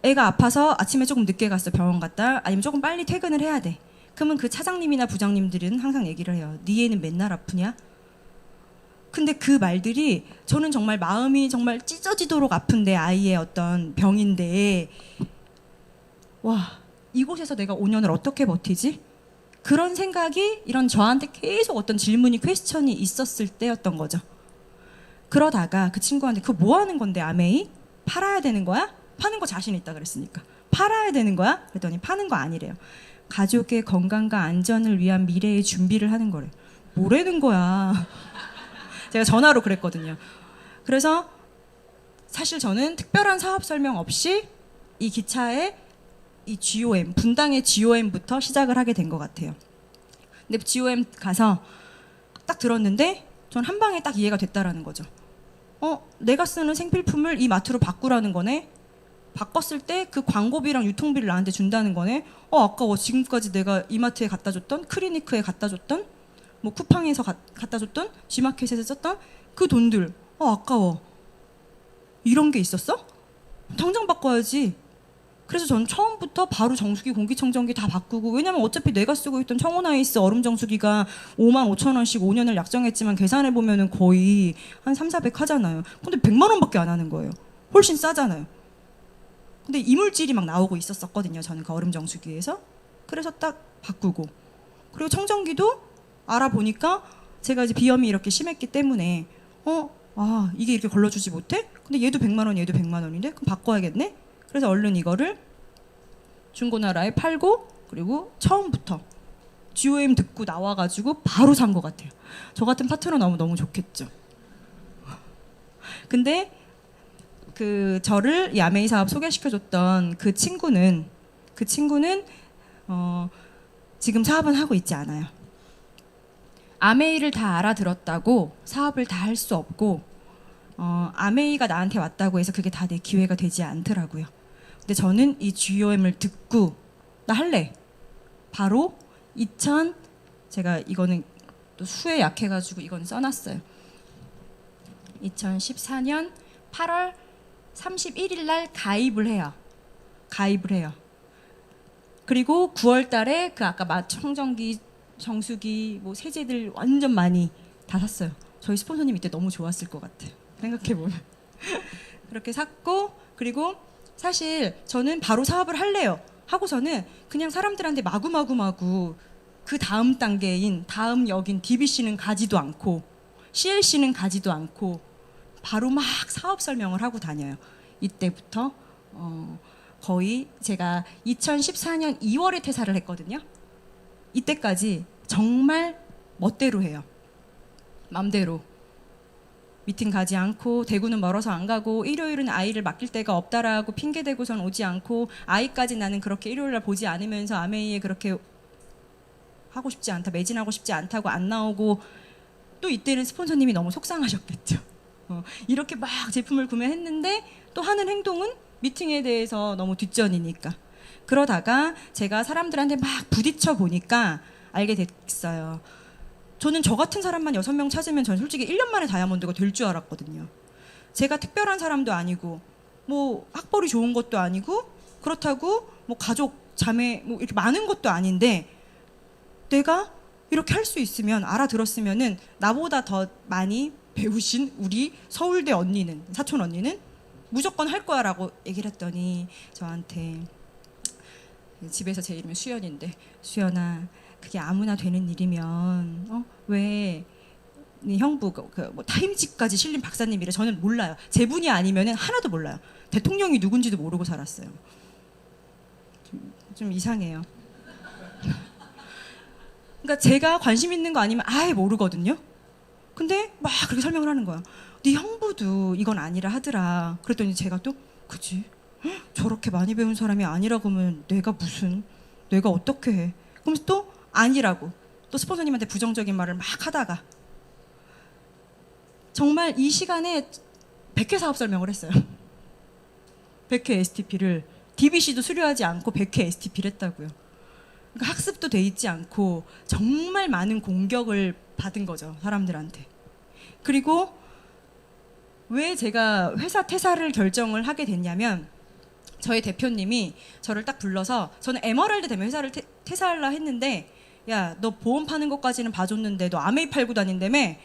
애가 아파서 아침에 조금 늦게 갔어, 병원 갔다. 아니면 조금 빨리 퇴근을 해야 돼. 그러면 그 차장님이나 부장님들은 항상 얘기를 해요. 네 애는 맨날 아프냐? 근데 그 말들이 저는 정말 마음이 정말 찢어지도록 아픈데 아이의 어떤 병인데 와, 이곳에서 내가 5년을 어떻게 버티지? 그런 생각이 이런 저한테 계속 어떤 질문이 퀘스천이 있었을 때였던 거죠. 그러다가 그 친구한테 그거 뭐 하는 건데 아메이? 팔아야 되는 거야? 파는 거 자신 있다 그랬으니까. 팔아야 되는 거야? 그랬더니 파는 거 아니래요. 가족의 건강과 안전을 위한 미래의 준비를 하는 거래요. 뭐라는 거야. 제가 전화로 그랬거든요. 그래서 사실 저는 특별한 사업 설명 없이 이 기차의 이 GOM, 분당의 GOM부터 시작을 하게 된 것 같아요. 근데 GOM 가서 딱 들었는데 전 한 방에 딱 이해가 됐다라는 거죠. 내가 쓰는 생필품을 이 마트로 바꾸라는 거네. 바꿨을 때 그 광고비랑 유통비를 나한테 준다는 거네. 아까워. 지금까지 내가 이마트에 갖다 줬던, 크리니크에 갖다 줬던, 뭐 쿠팡에서 갖다 줬던, G마켓에서 썼던 그 돈들. 아까워. 이런 게 있었어? 당장 바꿔야지. 그래서 저는 처음부터 바로 정수기, 공기청정기 다 바꾸고, 왜냐면 어차피 내가 쓰고 있던 청원아이스 얼음 정수기가 55,000원씩 5년을 약정했지만 계산해보면은 거의 한 3,400 하잖아요. 근데 100만 원밖에 안 하는 거예요. 훨씬 싸잖아요. 근데 이물질이 막 나오고 있었거든요. 저는 그 얼음 정수기에서. 그래서 딱 바꾸고. 그리고 청정기도 알아보니까 제가 이제 비염이 이렇게 심했기 때문에 이게 이렇게 걸러주지 못해? 근데 얘도 100만 원, 얘도 100만 원인데? 그럼 바꿔야겠네? 그래서 얼른 이거를 중고나라에 팔고, 그리고 처음부터 GOM 듣고 나와가지고 바로 산 것 같아요. 저 같은 파트너 나오면 너무 좋겠죠. 근데 저를 이 아메이 사업 소개시켜줬던 그 친구는 지금 사업은 하고 있지 않아요. 아메이를 다 알아들었다고 사업을 다 할 수 없고, 아메이가 나한테 왔다고 해서 그게 다 내 기회가 되지 않더라고요. 근데 저는 이 GOM을 듣고 나 할래. 바로 제가 이거는 또 수에 약해가지고 이건 써놨어요. 2014년 8월 31일 날 가입을 해요. 그리고 9월 달에 그 아까 청정기, 정수기, 뭐 세제들 완전 많이 다 샀어요. 저희 스폰서님 이때 너무 좋았을 것 같아요. 생각해보면. 그렇게 샀고, 그리고 사실 저는 바로 사업을 할래요. 하고서는 그냥 사람들한테 마구마구 그 다음 단계인, 다음 역인 DBC는 가지도 않고, CLC는 가지도 않고, 바로 막 사업 설명을 하고 다녀요. 이때부터 거의 제가 2014년 2월에 퇴사를 했거든요. 이때까지 정말 멋대로 해요. 맘대로. 미팅 가지 않고, 대구는 멀어서 안 가고, 일요일은 아이를 맡길 데가 없다라고 핑계대고선 오지 않고, 아이까지 나는 그렇게 일요일날 보지 않으면서 아메이에 그렇게 하고 싶지 않다, 매진하고 싶지 않다고 안 나오고, 또 이때는 스폰서님이 너무 속상하셨겠죠. 이렇게 막 제품을 구매했는데 또 하는 행동은 미팅에 대해서 너무 뒷전이니까. 그러다가 제가 사람들한테 막 부딪혀 보니까 알게 됐어요. 저는 저 같은 사람만 6명 찾으면 전 솔직히 1년 만에 다이아몬드가 될 줄 알았거든요. 제가 특별한 사람도 아니고, 뭐 학벌이 좋은 것도 아니고, 그렇다고 뭐 가족, 자매 뭐 이렇게 많은 것도 아닌데, 내가 이렇게 할 수 있으면, 알아들었으면은 나보다 더 많이 배우신 우리 서울대 언니는, 사촌 언니는 무조건 할 거야 라고 얘기를 했더니 저한테, 집에서 제 이름은 수연인데, 수연아, 그게 아무나 되는 일이면 왜 네 형부 뭐 타임지까지 실린 박사님이래. 저는 몰라요. 제 분이 아니면은 하나도 몰라요. 대통령이 누군지도 모르고 살았어요. 좀 이상해요. 그러니까 제가 관심 있는 거 아니면 아예 모르거든요. 근데 막 그렇게 설명을 하는 거야. 네 형부도 이건 아니라 하더라. 그랬더니 제가 또 그치? 저렇게 많이 배운 사람이 아니라고 하면 내가 어떻게 해? 그러면서 또 아니라고 또 스폰서님한테 부정적인 말을 막 하다가 정말 이 시간에 100회 사업 설명을 했어요. 100회 STP를 DBC도 수료하지 않고 100회 STP를 했다고요. 그러니까 학습도 돼 있지 않고 정말 많은 공격을 받은 거죠, 사람들한테. 그리고 왜 제가 회사 퇴사를 결정을 하게 됐냐면, 저희 대표님이 저를 딱 불러서, 저는 에머랄드 되면 회사를 퇴사하려 했는데, 야, 너 보험 파는 것까지는 봐줬는데 너 아메이 팔고 다닌다며?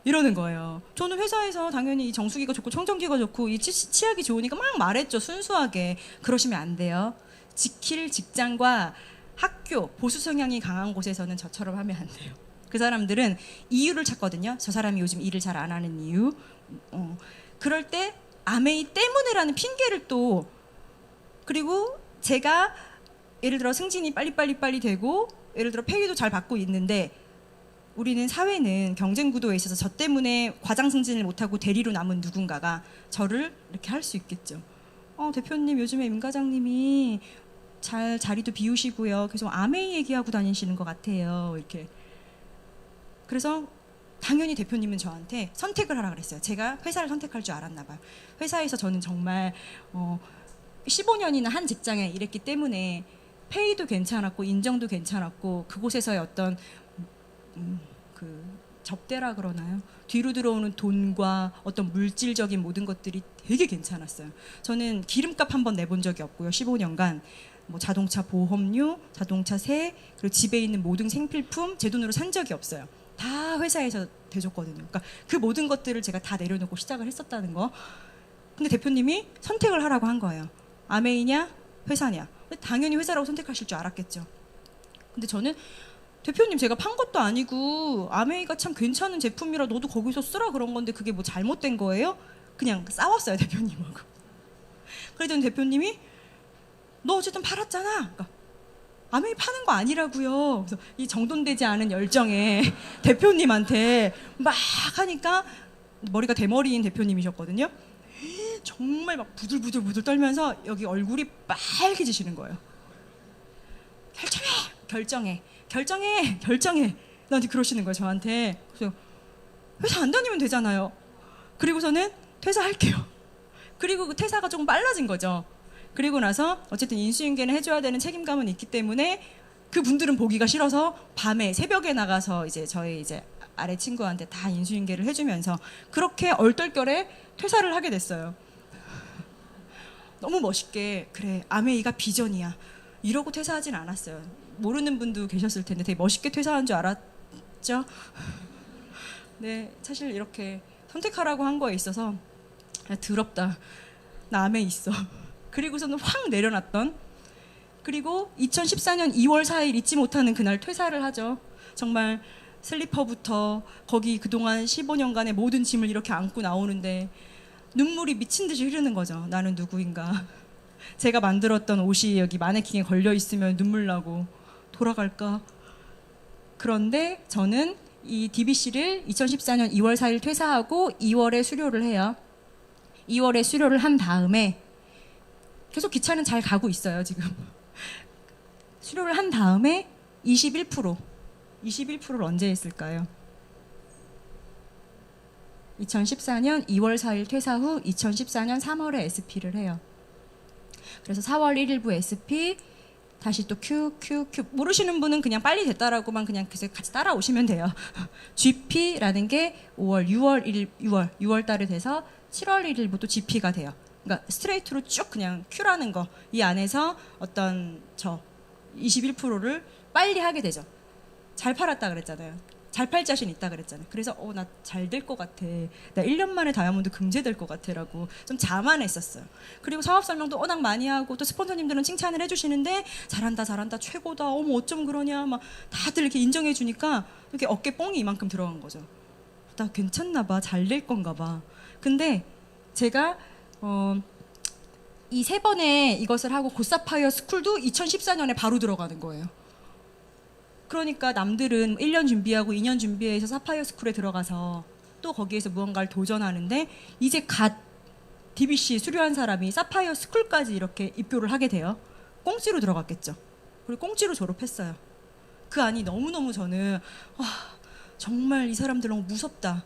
이러는 거예요. 저는 회사에서 당연히 이 정수기가 좋고 청정기가 좋고 이 치약이 좋으니까 막 말했죠, 순수하게. 그러시면 안 돼요. 지킬 직장과 학교, 보수 성향이 강한 곳에서는 저처럼 하면 안 돼요. 그 사람들은 이유를 찾거든요. 저 사람이 요즘 일을 잘 안 하는 이유. 그럴 때 아메이 때문에라는 핑계를 또, 그리고 제가 예를 들어 승진이 빨리 되고 예를 들어 페이도 잘 받고 있는데, 우리는 사회는 경쟁 구도에 있어서 저 때문에 과장 승진을 못하고 대리로 남은 누군가가 저를 이렇게 할 수 있겠죠. 대표님 요즘에 임 과장님이 자리도 비우시고요. 계속 아메이 얘기하고 다니시는 것 같아요. 이렇게 그래서 당연히 대표님은 저한테 선택을 하라 그랬어요. 제가 회사를 선택할 줄 알았나 봐요. 회사에서 저는 정말 15년이나 한 직장에 일했기 때문에 페이도 괜찮았고 인정도 괜찮았고 그곳에서의 어떤 그 접대라 그러나요? 뒤로 들어오는 돈과 어떤 물질적인 모든 것들이 되게 괜찮았어요. 저는 기름값 한 번 내본 적이 없고요. 15년간 뭐 자동차 보험료, 자동차세, 그리고 집에 있는 모든 생필품 제 돈으로 산 적이 없어요. 다 회사에서 대줬거든요. 그러니까 그 모든 것들을 제가 다 내려놓고 시작을 했었다는 거. 근데 대표님이 선택을 하라고 한 거예요. 아메이냐 회사냐. 당연히 회사라고 선택하실 줄 알았겠죠. 근데 저는 대표님 제가 판 것도 아니고 아메이가 참 괜찮은 제품이라 너도 거기서 쓰라 그런 건데 그게 뭐 잘못된 거예요? 그냥 싸웠어요 대표님하고. 그랬더니 대표님이 너 어쨌든 팔았잖아. 그러니까 아메이 파는 거 아니라고요. 그래서 이 정돈되지 않은 열정에 대표님한테 막 하니까 머리가 대머리인 대표님이셨거든요. 정말 막 부들부들 떨면서 여기 얼굴이 빨개지시는 거예요. 결정해 나한테 그러시는 거예요 저한테. 그래서 회사 안 다니면 되잖아요. 그리고서는 퇴사할게요. 그리고 그 퇴사가 조금 빨라진 거죠. 그리고 나서 어쨌든 인수인계는 해줘야 되는 책임감은 있기 때문에 그분들은 보기가 싫어서 밤에 새벽에 나가서 이제 저희 이제 아래 친구한테 다 인수인계를 해주면서 그렇게 얼떨결에 퇴사를 하게 됐어요. 너무 멋있게 그래 아메이가 비전이야 이러고 퇴사하진 않았어요. 모르는 분도 계셨을 텐데 되게 멋있게 퇴사한 줄 알았죠? 네, 사실 이렇게 선택하라고 한 거에 있어서 야, 더럽다. 나 아메이 있어. 그리고서는 확 내려놨던 그리고 2014년 2월 4일 잊지 못하는 그날 퇴사를 하죠. 정말 슬리퍼부터 거기 그동안 15년간의 모든 짐을 이렇게 안고 나오는데 눈물이 미친 듯이 흐르는 거죠. 나는 누구인가. 제가 만들었던 옷이 여기 마네킹에 걸려 있으면 눈물 나고 돌아갈까. 그런데 저는 이 DBC를 2014년 2월 4일 퇴사하고 2월에 수료를 해요. 2월에 수료를 한 다음에 계속 기차는 잘 가고 있어요 지금. 수료를 한 다음에 21%를 언제 했을까요? 2014년 2월 4일 퇴사 후 2014년 3월에 SP를 해요. 그래서 4월 1일부 SP 다시 또 Q 모르시는 분은 그냥 빨리 됐다라고만 그냥 같이 따라오시면 돼요. GP라는 게 6월 달에 돼서 7월 1일부터 GP가 돼요. 그러니까 스트레이트로 쭉 그냥 Q라는 거 이 안에서 어떤 21%를 빨리 하게 되죠. 잘 팔았다 그랬잖아요. 잘 팔 자신 있다 그랬잖아요. 그래서 나 잘 될 것 같아. 나 1년 만에 다이아몬드 금제될 것 같아라고 좀 자만했었어요. 그리고 사업 설명도 워낙 많이 하고 또 스폰서님들은 칭찬을 해주시는데 잘한다 최고다 어머 어쩜 그러냐 막 다들 이렇게 인정해 주니까 이렇게 어깨 뽕이 이만큼 들어간 거죠. 나 괜찮나 봐. 잘 될 건가 봐. 근데 제가 이 세 번의 이것을 하고 고사파이어 스쿨도 2014년에 바로 들어가는 거예요. 그러니까 남들은 1년 준비하고 2년 준비해서 사파이어 스쿨에 들어가서 또 거기에서 무언가를 도전하는데 이제 갓 DBC 수료한 사람이 사파이어 스쿨까지 이렇게 입교를 하게 돼요. 꽁지로 들어갔겠죠. 그리고 꽁지로 졸업했어요. 그 안이 너무너무 저는 정말 이 사람들 너무 무섭다.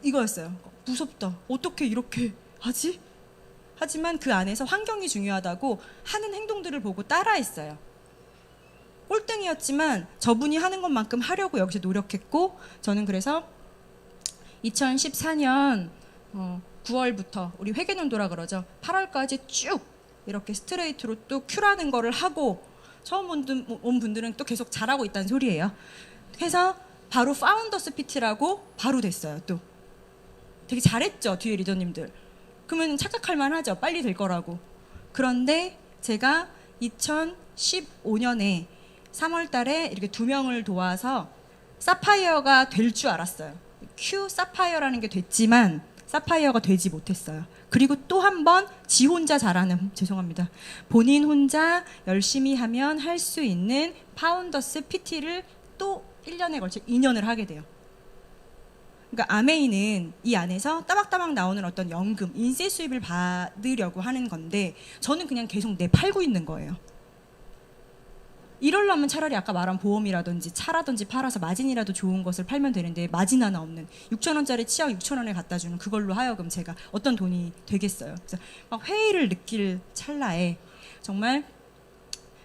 이거였어요. 무섭다. 어떻게 이렇게 하지? 하지만 그 안에서 환경이 중요하다고 하는 행동들을 보고 따라했어요. 꼴등이었지만 저분이 하는 것만큼 하려고 여기서 노력했고 저는 그래서 2014년 9월부터 우리 회계연도라 그러죠. 8월까지 쭉 이렇게 스트레이트로 또 Q라는 거를 하고 처음 온 분들은 또 계속 잘하고 있다는 소리예요. 해서 바로 파운더스 PT라고 바로 됐어요. 또 되게 잘했죠. 뒤에 리더님들. 그러면 착각할 만하죠. 빨리 될 거라고. 그런데 제가 2015년에 3월 달에 이렇게 2명을 도와서 사파이어가 될 줄 알았어요. Q 사파이어라는 게 됐지만 사파이어가 되지 못했어요. 그리고 또 한 번 지 혼자 잘하는, 죄송합니다. 본인 혼자 열심히 하면 할 수 있는 파운더스 PT를 또 1년에 걸쳐 2년을 하게 돼요. 그러니까 아메이는 이 안에서 따박따박 나오는 어떤 연금, 인세 수입을 받으려고 하는 건데 저는 그냥 계속 내팔고 있는 거예요. 이러려면 차라리 아까 말한 보험이라든지 차라든지 팔아서 마진이라도 좋은 것을 팔면 되는데 마진 하나 없는 6천 원짜리 치약 6천 원에 갖다 주는 그걸로 하여금 제가 어떤 돈이 되겠어요. 그래서 막 회의를 느낄 찰나에 정말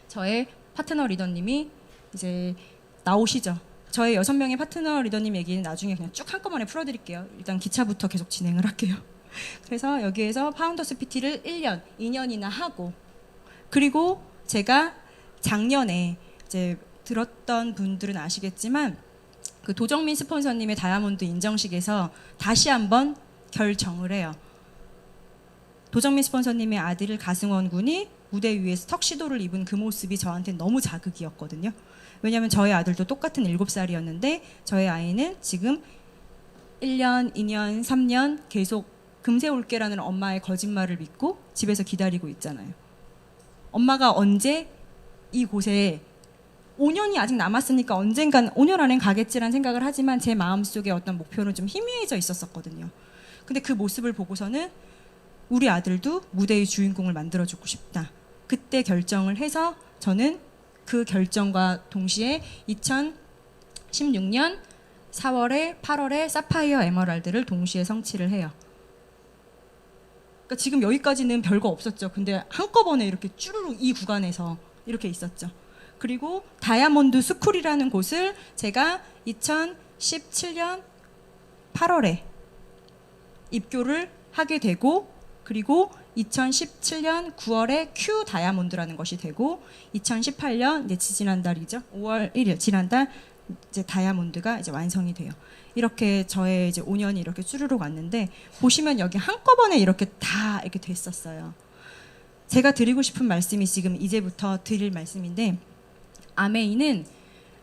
저의 파트너 리더님이 이제 나오시죠. 저의 6명의 파트너 리더님 얘기는 나중에 그냥 쭉 한꺼번에 풀어드릴게요. 일단 기차부터 계속 진행을 할게요. 그래서 여기에서 파운더스 PT를 1년, 2년이나 하고 그리고 제가 작년에 이제 들었던 분들은 아시겠지만 그 도정민 스폰서님의 다이아몬드 인정식에서 다시 한번 결정을 해요. 도정민 스폰서님의 아들 가승원 군이 무대 위에서 턱시도를 입은 그 모습이 저한테 너무 자극이었거든요. 왜냐하면 저희 아들도 똑같은 7살이었는데 저희 아이는 지금 1년, 2년, 3년 계속 금세 올게라는 엄마의 거짓말을 믿고 집에서 기다리고 있잖아요. 엄마가 언제 이곳에 5년이 아직 남았으니까 언젠간 5년 안엔 가겠지라는 생각을 하지만 제 마음속에 어떤 목표는 좀 희미해져 있었거든요. 근데 그 모습을 보고서는 우리 아들도 무대의 주인공을 만들어주고 싶다. 그때 결정을 해서 저는 그 결정과 동시에 2016년 4월에 8월에 사파이어 에메랄드를 동시에 성취를 해요. 그러니까 지금 여기까지는 별거 없었죠. 근데 한꺼번에 이렇게 쭈루루 이 구간에서 이렇게 있었죠. 그리고 다이아몬드 스쿨이라는 곳을 제가 2017년 8월에 입교를 하게 되고 그리고 2017년 9월에 Q 다이아몬드라는 것이 되고 2018년 이제 지난달이죠. 5월 1일 지난달 이제 다이아몬드가 이제 완성이 돼요. 이렇게 저의 이제 5년이 이렇게 쭈르륵 왔는데 보시면 여기 한꺼번에 이렇게 다 이렇게 됐었어요. 제가 드리고 싶은 말씀이 지금 이제부터 드릴 말씀인데 아메이는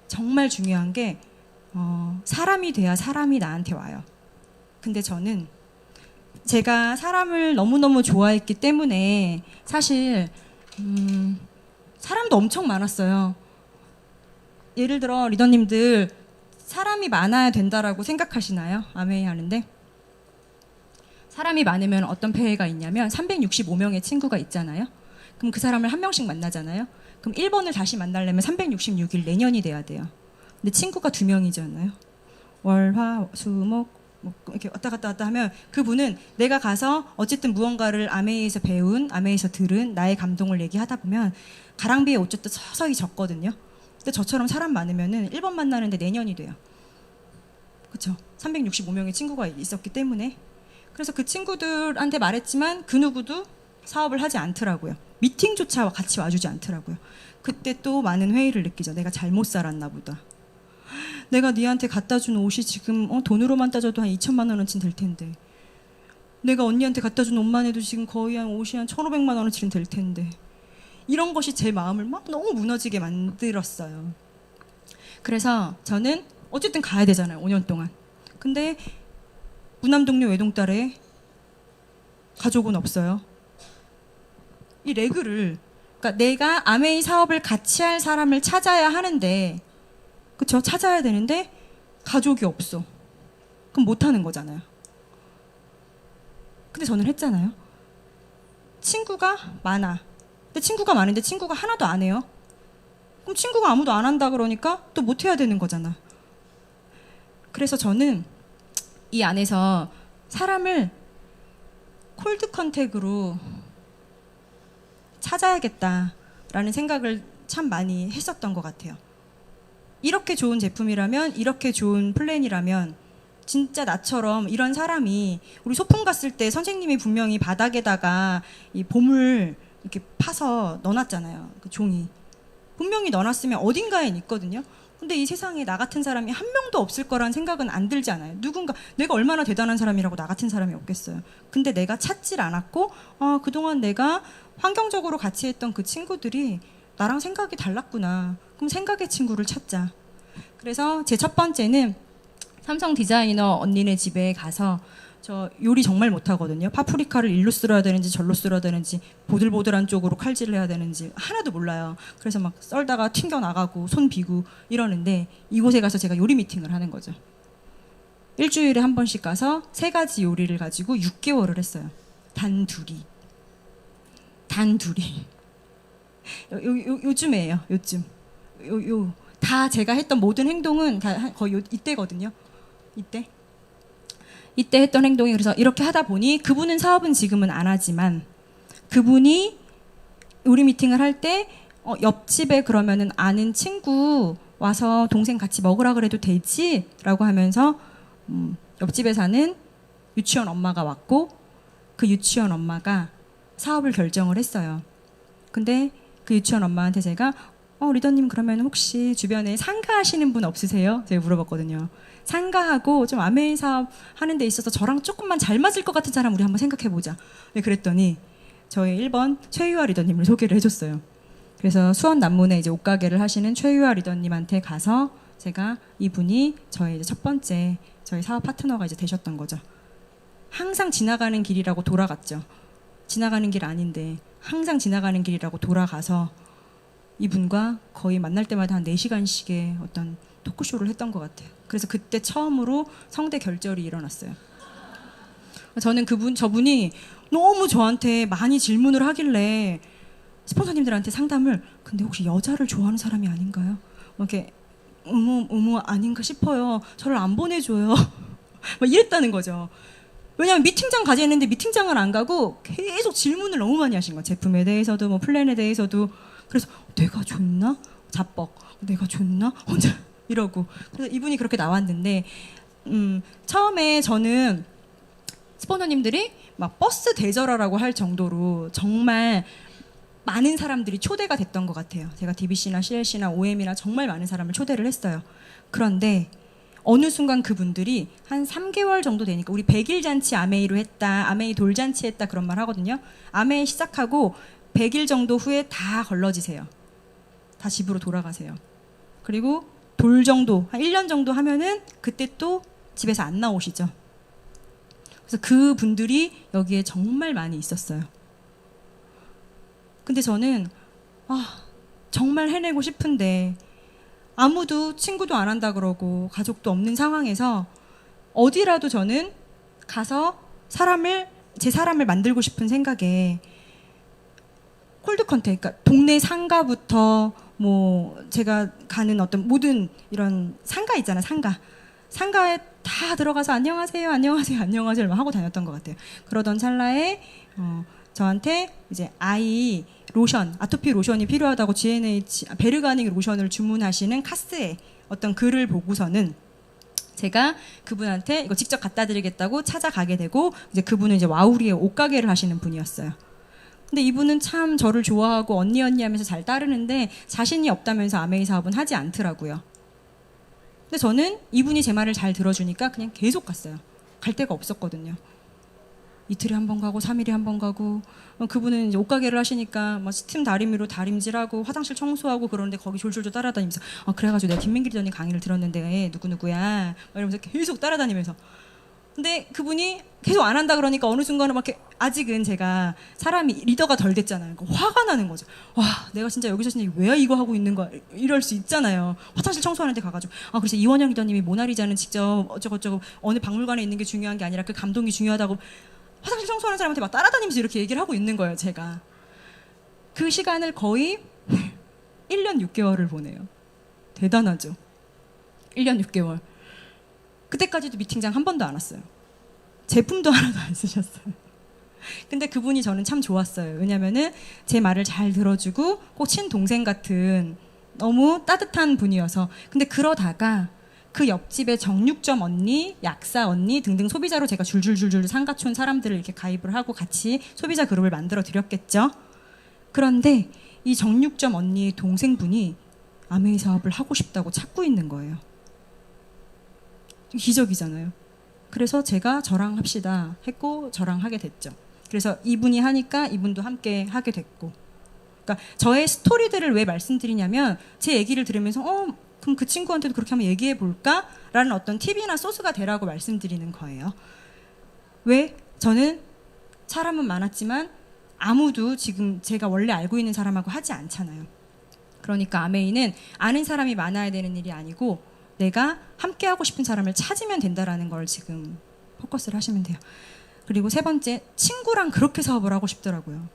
정말 중요한 게 사람이 돼야 사람이 나한테 와요. 근데 저는 제가 사람을 너무너무 좋아했기 때문에 사실 사람도 엄청 많았어요. 예를 들어 리더님들 사람이 많아야 된다라고 생각하시나요? 아메이 하는데 사람이 많으면 어떤 폐해가 있냐면 365명의 친구가 있잖아요. 그럼 그 사람을 한 명씩 만나잖아요. 그럼 1번을 다시 만나려면 366일 내년이 돼야 돼요. 근데 친구가 2명이잖아요. 월, 화, 수, 목 이렇게 왔다 갔다 하면 그분은 내가 가서 어쨌든 무언가를 아메이에서 배운, 아메이에서 들은 나의 감동을 얘기하다 보면 가랑비에 옷 젖듯 서서히 젖거든요. 근데 저처럼 사람 많으면은 1번 만나는데 내년이 돼요. 그렇죠? 365명의 친구가 있었기 때문에. 그래서 그 친구들한테 말했지만 그 누구도 사업을 하지 않더라고요. 미팅조차 같이 와주지 않더라고요. 그때 또 많은 회의를 느끼죠. 내가 잘못 살았나 보다. 내가 니한테 갖다 준 옷이 지금 돈으로만 따져도 한 2천만 원어치는 될 텐데 내가 언니한테 갖다 준 옷만 해도 지금 거의 한 옷이 한 1,500만 원어치는 될 텐데 이런 것이 제 마음을 막 너무 무너지게 만들었어요. 그래서 저는 어쨌든 가야 되잖아요. 5년 동안. 근데 무남동료 외동딸에 가족은 없어요. 이 레그를 그러니까 내가 아메이 사업을 같이 할 사람을 찾아야 하는데 그쵸? 찾아야 되는데 가족이 없어. 그럼 못하는 거잖아요. 근데 저는 했잖아요. 친구가 많아. 근데 친구가 많은데 친구가 하나도 안 해요. 그럼 친구가 아무도 안 한다 그러니까 또 못해야 되는 거잖아. 그래서 저는 이 안에서 사람을 콜드 컨택으로 찾아야겠다라는 생각을 참 많이 했었던 것 같아요. 이렇게 좋은 제품이라면 이렇게 좋은 플랜이라면 진짜 나처럼 이런 사람이 우리 소풍 갔을 때 선생님이 분명히 바닥에다가 이 봄을 이렇게 파서 넣어놨잖아요. 그 종이 분명히 넣어놨으면 어딘가엔 있거든요. 근데 이 세상에 나 같은 사람이 한 명도 없을 거란 생각은 안 들지 않아요. 누군가 내가 얼마나 대단한 사람이라고 나 같은 사람이 없겠어요. 근데 내가 찾질 않았고 그동안 내가 환경적으로 같이 했던 그 친구들이 나랑 생각이 달랐구나. 그럼 생각의 친구를 찾자. 그래서 제 첫 번째는 삼성 디자이너 언니네 집에 가서 저 요리 정말 못하거든요. 파프리카를 일로 썰어야 되는지 절로 썰어야 되는지 보들보들한 쪽으로 칼질을 해야 되는지 하나도 몰라요. 그래서 막 썰다가 튕겨나가고 손 비고 이러는데 이곳에 가서 제가 요리 미팅을 하는 거죠. 일주일에 한 번씩 가서 3가지 요리를 가지고 6개월을 했어요. 단 둘이. 요즘이에요. 요즘. 다 제가 했던 모든 행동은 다 거의 이때거든요. 이때 했던 행동이, 그래서 이렇게 하다 보니 그분은 사업은 지금은 안 하지만 그분이 우리 미팅을 할 때 옆집에 그러면은 아는 친구 와서 동생 같이 먹으라 그래도 되지? 라고 하면서 옆집에 사는 유치원 엄마가 왔고 그 유치원 엄마가 사업을 결정을 했어요. 근데 그 유치원 엄마한테 제가 리더님 그러면 혹시 주변에 상가하시는 분 없으세요? 제가 물어봤거든요. 상가하고 좀 아메이 사업 하는 데 있어서 저랑 조금만 잘 맞을 것 같은 사람 우리 한번 생각해보자. 네, 그랬더니 저희 1번 최유아 리더님을 소개를 해줬어요. 그래서 수원 남문에 이제 옷가게를 하시는 최유아 리더님한테 가서 제가 이분이 저의 이제 첫 번째 저희 사업 파트너가 이제 되셨던 거죠. 항상 지나가는 길이라고 돌아갔죠. 지나가는 길 아닌데 항상 지나가는 길이라고 돌아가서 이분과 거의 만날 때마다 한 4시간씩의 어떤 토크쇼를 했던 것 같아요. 그래서 그때 처음으로 성대 결절이 일어났어요. 저는 저분이 너무 저한테 많이 질문을 하길래 스폰서님들한테 상담을, 근데 혹시 여자를 좋아하는 사람이 아닌가요? 이렇게 아닌가 싶어요. 저를 안 보내줘요. 막 이랬다는 거죠. 왜냐하면 미팅장 가자 했는데 미팅장을 안 가고 계속 질문을 너무 많이 하신 거예요. 제품에 대해서도 뭐 플랜에 대해서도. 그래서 내가 좋나? 자뻑. 내가 좋나? 혼자 이러고. 그래서 이분이 그렇게 나왔는데 처음에 저는 스폰서님들이 막 버스 대절하라고 할 정도로 정말 많은 사람들이 초대가 됐던 것 같아요. 제가 DBC나 CLC나 OM이나 정말 많은 사람을 초대를 했어요. 그런데 어느 순간 그분들이 한 3개월 정도 되니까 우리 100일 잔치 아메이로 했다, 아메이 돌잔치 했다 그런 말 하거든요. 아메이 시작하고 100일 정도 후에 다 걸러지세요. 다 집으로 돌아가세요. 그리고 돌 정도, 한 1년 정도 하면은 그때 또 집에서 안 나오시죠. 그래서 그분들이 여기에 정말 많이 있었어요. 근데 저는 정말 해내고 싶은데 아무도 친구도 안 한다 그러고 가족도 없는 상황에서 어디라도 저는 가서 제 사람을 만들고 싶은 생각에 콜드 컨택, 그러니까 동네 상가부터 뭐 제가 가는 어떤 모든 이런 상가 있잖아요. 상가에 다 들어가서 안녕하세요 하고 다녔던 것 같아요. 그러던 찰나에 저한테 이제 아이 로션, 아토피 로션이 필요하다고 GNH 베르가닉 로션을 주문하시는 카스에 어떤 글을 보고서는 제가 그분한테 이거 직접 갖다 드리겠다고 찾아가게 되고, 이제 그분은 이제 와우리의 옷가게를 하시는 분이었어요. 근데 이분은 참 저를 좋아하고 언니 하면서 잘 따르는데 자신이 없다면서 아메이 사업은 하지 않더라고요. 근데 저는 이분이 제 말을 잘 들어주니까 그냥 계속 갔어요. 갈 데가 없었거든요. 이틀에 한 번 가고 3일에 한 번 가고, 그분은 이제 옷가게를 하시니까 막 스팀 다리미로 다림질하고 화장실 청소하고 그러는데 거기 졸졸졸 따라다니면서 그래가지고 내가 김민기 리더님 강의를 들었는데 누구누구야 이러면서 계속 따라다니면서. 근데 그분이 계속 안 한다 그러니까 어느 순간은 막 이렇게, 아직은 제가 사람이 리더가 덜 됐잖아요. 그러니까 화가 나는 거죠. 와, 내가 진짜 여기서 진짜 왜 이거 하고 있는 거야? 이럴 수 있잖아요. 화장실 청소하는 데 가가지고 그래서 이원영 리더님이 모나리자는 직접 어쩌고저쩌고 어느 박물관에 있는 게 중요한 게 아니라 그 감동이 중요하다고 화장실 청소하는 사람한테 막 따라다니면서 이렇게 얘기를 하고 있는 거예요. 제가 그 시간을 거의 1년 6개월을 보내요. 대단하죠. 1년 6개월. 그때까지도 미팅장 한 번도 안 왔어요. 제품도 하나도 안 쓰셨어요. 근데 그분이 저는 참 좋았어요. 왜냐면은 제 말을 잘 들어주고 꼭 친동생 같은 너무 따뜻한 분이어서. 근데 그러다가 그 옆집에 정육점 언니, 약사 언니 등등 소비자로 제가 줄줄줄줄 상가촌 사람들을 이렇게 가입을 하고 같이 소비자 그룹을 만들어 드렸겠죠. 그런데 이 정육점 언니의 동생분이 아메이 사업을 하고 싶다고 찾고 있는 거예요. 기적이잖아요. 그래서 제가 저랑 합시다 했고 저랑 하게 됐죠. 그래서 이분이 하니까 이분도 함께 하게 됐고. 그러니까 저의 스토리들을 왜 말씀드리냐면 제 얘기를 들으면서 그럼 그 친구한테도 그렇게 한번 얘기해 볼까? 라는 어떤 팁이나 소스가 되라고 말씀드리는 거예요. 왜? 저는 사람은 많았지만 아무도 지금 제가 원래 알고 있는 사람하고 하지 않잖아요. 그러니까 아메이는 아는 사람이 많아야 되는 일이 아니고 내가 함께 하고 싶은 사람을 찾으면 된다라는 걸 지금 포커스를 하시면 돼요. 그리고 세 번째, 친구랑 그렇게 사업을 하고 싶더라고요.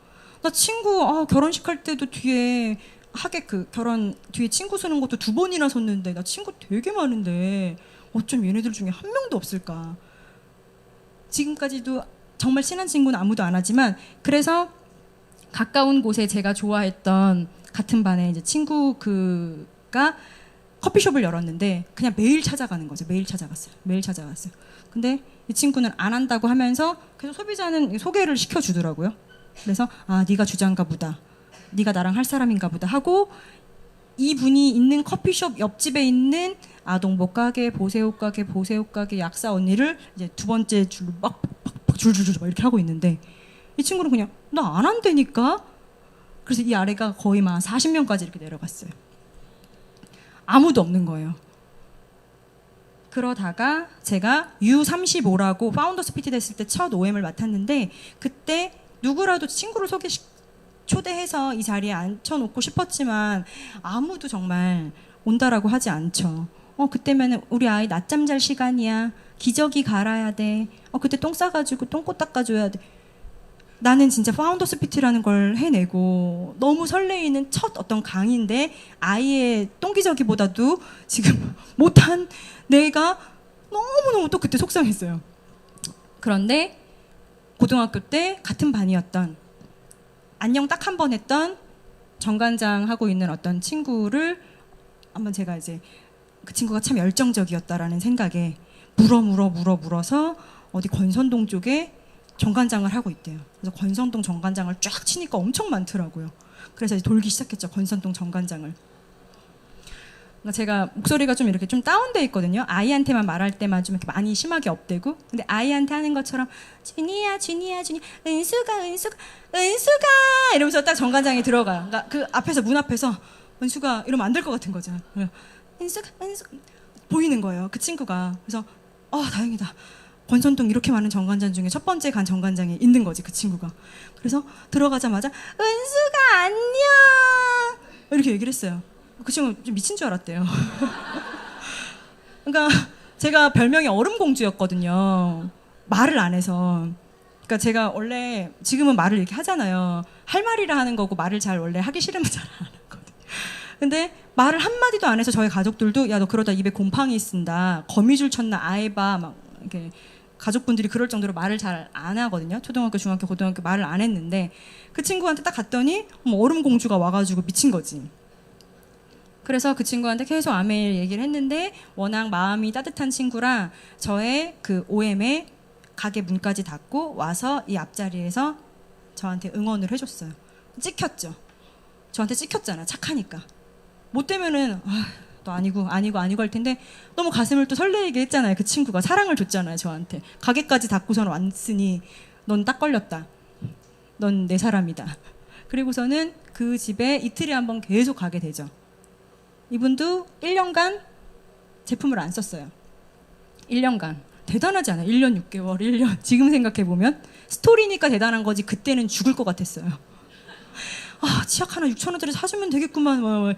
나 친구 결혼식 할 때도 뒤에 하객 그 결혼 뒤에 친구 서는 것도 2번이나 섰는데 나 친구 되게 많은데 어쩜 얘네들 중에 한 명도 없을까. 지금까지도 정말 친한 친구는 아무도 안 하지만 그래서 가까운 곳에 제가 좋아했던 같은 반에 이제 친구 그가 커피숍을 열었는데 그냥 매일 찾아가는 거죠. 매일 찾아갔어요. 매일 찾아갔어요. 근데 이 친구는 안 한다고 하면서 계속 소비자는 소개를 시켜주더라고요. 그래서 아 네가 주장가 보다. 네가 나랑 할 사람인가 보다 하고 이분이 있는 커피숍 옆집에 있는 아동복 가게, 보세옷 가게, 보세옷 가게 약사 언니를 이제 2번째 줄로 막 줄줄줄 막 이렇게 하고 있는데 이 친구는 그냥 나 안 한다니까. 그래서 이 아래가 거의 막 40명까지 이렇게 내려갔어요. 아무도 없는 거예요. 그러다가 제가 U35라고 파운더스 PT 됐을 때 첫 OM을 맡았는데 그때 누구라도 친구를 초대해서 이 자리에 앉혀놓고 싶었지만 아무도 정말 온다라고 하지 않죠. 그때면은 우리 아이 낮잠 잘 시간이야. 기저귀 갈아야 돼. 그때 똥 싸가지고 똥꼬 닦아줘야 돼. 나는 진짜 파운더스 PT라는 걸 해내고 너무 설레이는 첫 어떤 강의인데 아이의 똥기저귀보다도 지금 못한 내가 너무너무 또 그때 속상했어요. 그런데 고등학교 때 같은 반이었던 안녕 딱 한 번 했던 정관장 하고 있는 어떤 친구를 한번 제가 이제 그 친구가 참 열정적이었다라는 생각에 물어서 어디 권선동 쪽에 정관장을 하고 있대요. 그래서 권선동 정관장을 쫙 치니까 엄청 많더라고요. 그래서 이제 돌기 시작했죠. 권선동 정관장을. 그러니까 제가 목소리가 좀 이렇게 좀 다운돼 있거든요. 아이한테만 말할 때만 좀 이렇게 많이 심하게 업되고. 근데 아이한테 하는 것처럼 준이야 은수가 이러면서 딱 정관장이 들어가요. 그러니까 그 앞에서 문 앞에서 은수가 이러면 안 될 것 같은 거죠. 은수가 보이는 거예요. 그 친구가. 그래서 다행이다. 권선동 이렇게 많은 정관장 중에 첫 번째 간 정관장이 있는 거지 그 친구가. 그래서 들어가자마자 은수가 안녕 이렇게 얘기를 했어요. 그 친구 좀 미친 줄 알았대요. 그러니까 제가 별명이 얼음공주였거든요. 말을 안 해서. 그러니까 제가 원래 지금은 말을 이렇게 하잖아요. 할 말이라 하는 거고 말을 잘 원래 하기 싫으면 잘 안 하거든요. 근데 말을 한마디도 안 해서 저희 가족들도 야 너 그러다 입에 곰팡이 쓴다. 거미줄 쳤나 아예 봐. 막 이렇게 가족분들이 그럴 정도로 말을 잘 안 하거든요. 초등학교, 중학교, 고등학교 말을 안 했는데 그 친구한테 딱 갔더니 얼음공주가 와가지고 미친 거지. 그래서 그 친구한테 계속 아메일 얘기를 했는데 워낙 마음이 따뜻한 친구라 저의 그 OM에 가게 문까지 닫고 와서 이 앞자리에서 저한테 응원을 해줬어요. 찍혔죠. 저한테 찍혔잖아. 착하니까. 못 되면은 또 아니고 할 텐데 너무 가슴을 또 설레게 했잖아요. 그 친구가 사랑을 줬잖아요. 저한테. 가게까지 닫고선 왔으니 넌 딱 걸렸다. 넌 내 사람이다. 그리고서는 그 집에 이틀에 한 번 계속 가게 되죠. 이분도 1년간 제품을 안 썼어요. 1년간. 대단하지 않아요? 1년 6개월, 1년. 지금 생각해보면 스토리니까 대단한 거지 그때는 죽을 것 같았어요. 치약 하나 6,000원짜리 사주면 되겠구만.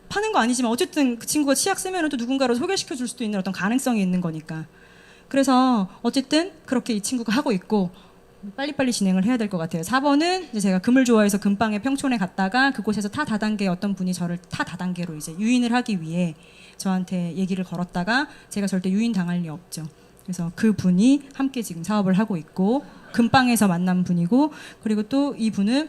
파는 거 아니지만 어쨌든 그 친구가 치약 쓰면 또 누군가를 소개시켜 줄 수도 있는 어떤 가능성이 있는 거니까. 그래서 어쨌든 그렇게 이 친구가 하고 있고 빨리빨리 진행을 해야 될 것 같아요. 4번은 이제 제가 금을 좋아해서 금방에 평촌에 갔다가 그곳에서 타 다단계 어떤 분이 저를 타 다단계로 이제 유인을 하기 위해 저한테 얘기를 걸었다가 제가 절대 유인 당할 리 없죠. 그래서 그 분이 함께 지금 사업을 하고 있고 금방에서 만난 분이고 그리고 또 이 분은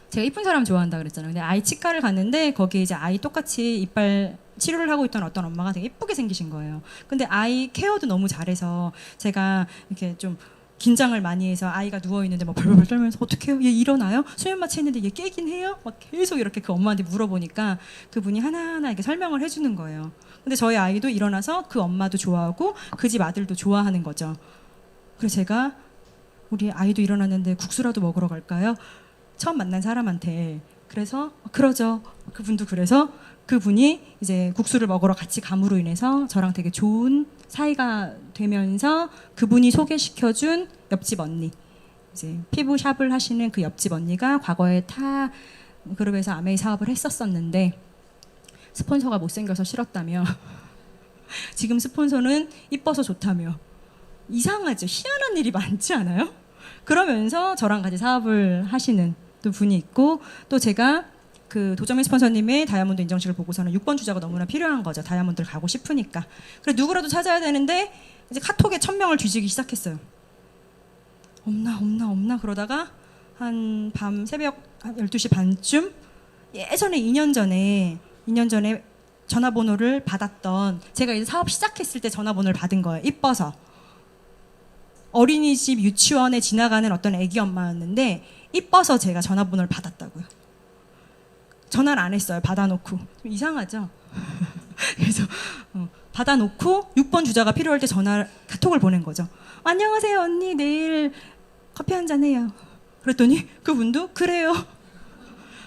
제가 이쁜 사람 좋아한다 그랬잖아요. 근데 아이 치과를 갔는데 거기에 이제 아이 똑같이 이빨 치료를 하고 있던 어떤 엄마가 되게 예쁘게 생기신 거예요. 근데 아이 케어도 너무 잘해서 제가 이렇게 좀 긴장을 많이 해서 아이가 누워있는데 막 벌벌 떨면서 어떻게 해요? 얘 일어나요? 수면 마취 했는데 얘 깨긴 해요? 막 계속 이렇게 그 엄마한테 물어보니까 그분이 하나하나 이렇게 설명을 해주는 거예요. 근데 저희 아이도 일어나서 그 엄마도 좋아하고 그 집 아들도 좋아하는 거죠. 그래서 제가 우리 아이도 일어났는데 국수라도 먹으러 갈까요? 처음 만난 사람한테. 그래서 그러죠. 그분도 그래서 그분이 이제 국수를 먹으러 같이 감으로 인해서 저랑 되게 좋은 사이가 되면서 그분이 소개시켜준 옆집 언니, 이제 피부 샵을 하시는 그 옆집 언니가 과거에 타 그룹에서 아메이 사업을 했었었는데 스폰서가 못생겨서 싫었다며 지금 스폰서는 이뻐서 좋다며. 이상하죠. 희한한 일이 많지 않아요? 그러면서 저랑 같이 사업을 하시는 또 분이 있고 또 제가 그 도점의 스폰서님의 다이아몬드 인정식을 보고서는 6번 주자가 너무나 필요한 거죠. 다이아몬드를 가고 싶으니까. 그래 누구라도 찾아야 되는데 이제 카톡에 1000명을 뒤지기 시작했어요. 없나 그러다가 한 밤 새벽 한 12시 반쯤 예전에 2년 전에 전화번호를 받았던, 제가 이제 사업 시작했을 때 전화번호를 받은 거예요. 이뻐서. 어린이집 유치원에 지나가는 어떤 애기 엄마였는데 이뻐서 제가 전화번호를 받았다고요. 전화를 안 했어요. 받아놓고. 좀 이상하죠? 그래서 받아놓고 6번 주자가 필요할 때 카톡을 보낸 거죠. 안녕하세요 언니, 내일 커피 한잔 해요. 그랬더니 그분도 그래요.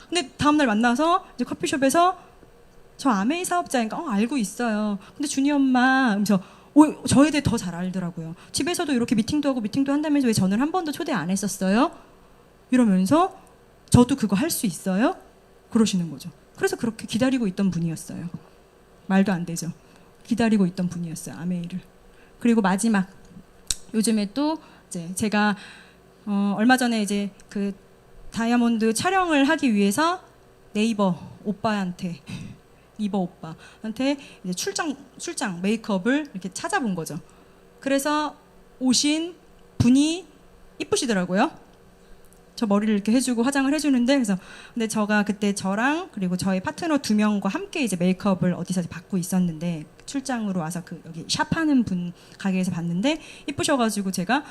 근데 다음날 만나서 이제 커피숍에서 저 아메이 사업자니까 알고 있어요. 근데 준이 엄마 하면서 저에 대해 더 잘 알더라고요. 집에서도 이렇게 미팅도 한다면서 왜 저는 한 번도 초대 안 했었어요? 이러면서 저도 그거 할 수 있어요? 그러시는 거죠. 그래서 그렇게 기다리고 있던 분이었어요. 말도 안 되죠. 기다리고 있던 분이었어요. 아메이를. 그리고 마지막, 요즘에 또 이제 제가 얼마 전에 이제 그 다이아몬드 촬영을 하기 위해서 네이버 오빠한테 이제 출장 메이크업을 이렇게 찾아본 거죠. 그래서 오신 분이 이쁘시더라고요. 저 머리를 이렇게 해주고 화장을 해주는데, 그래서 근데 제가 그때 저랑 그리고 저희 파트너 2명과 함께 이제 메이크업을 어디서 받고 있었는데, 출장으로 와서 그 여기 샵하는 분 가게에서 봤는데 이쁘셔가지고 제가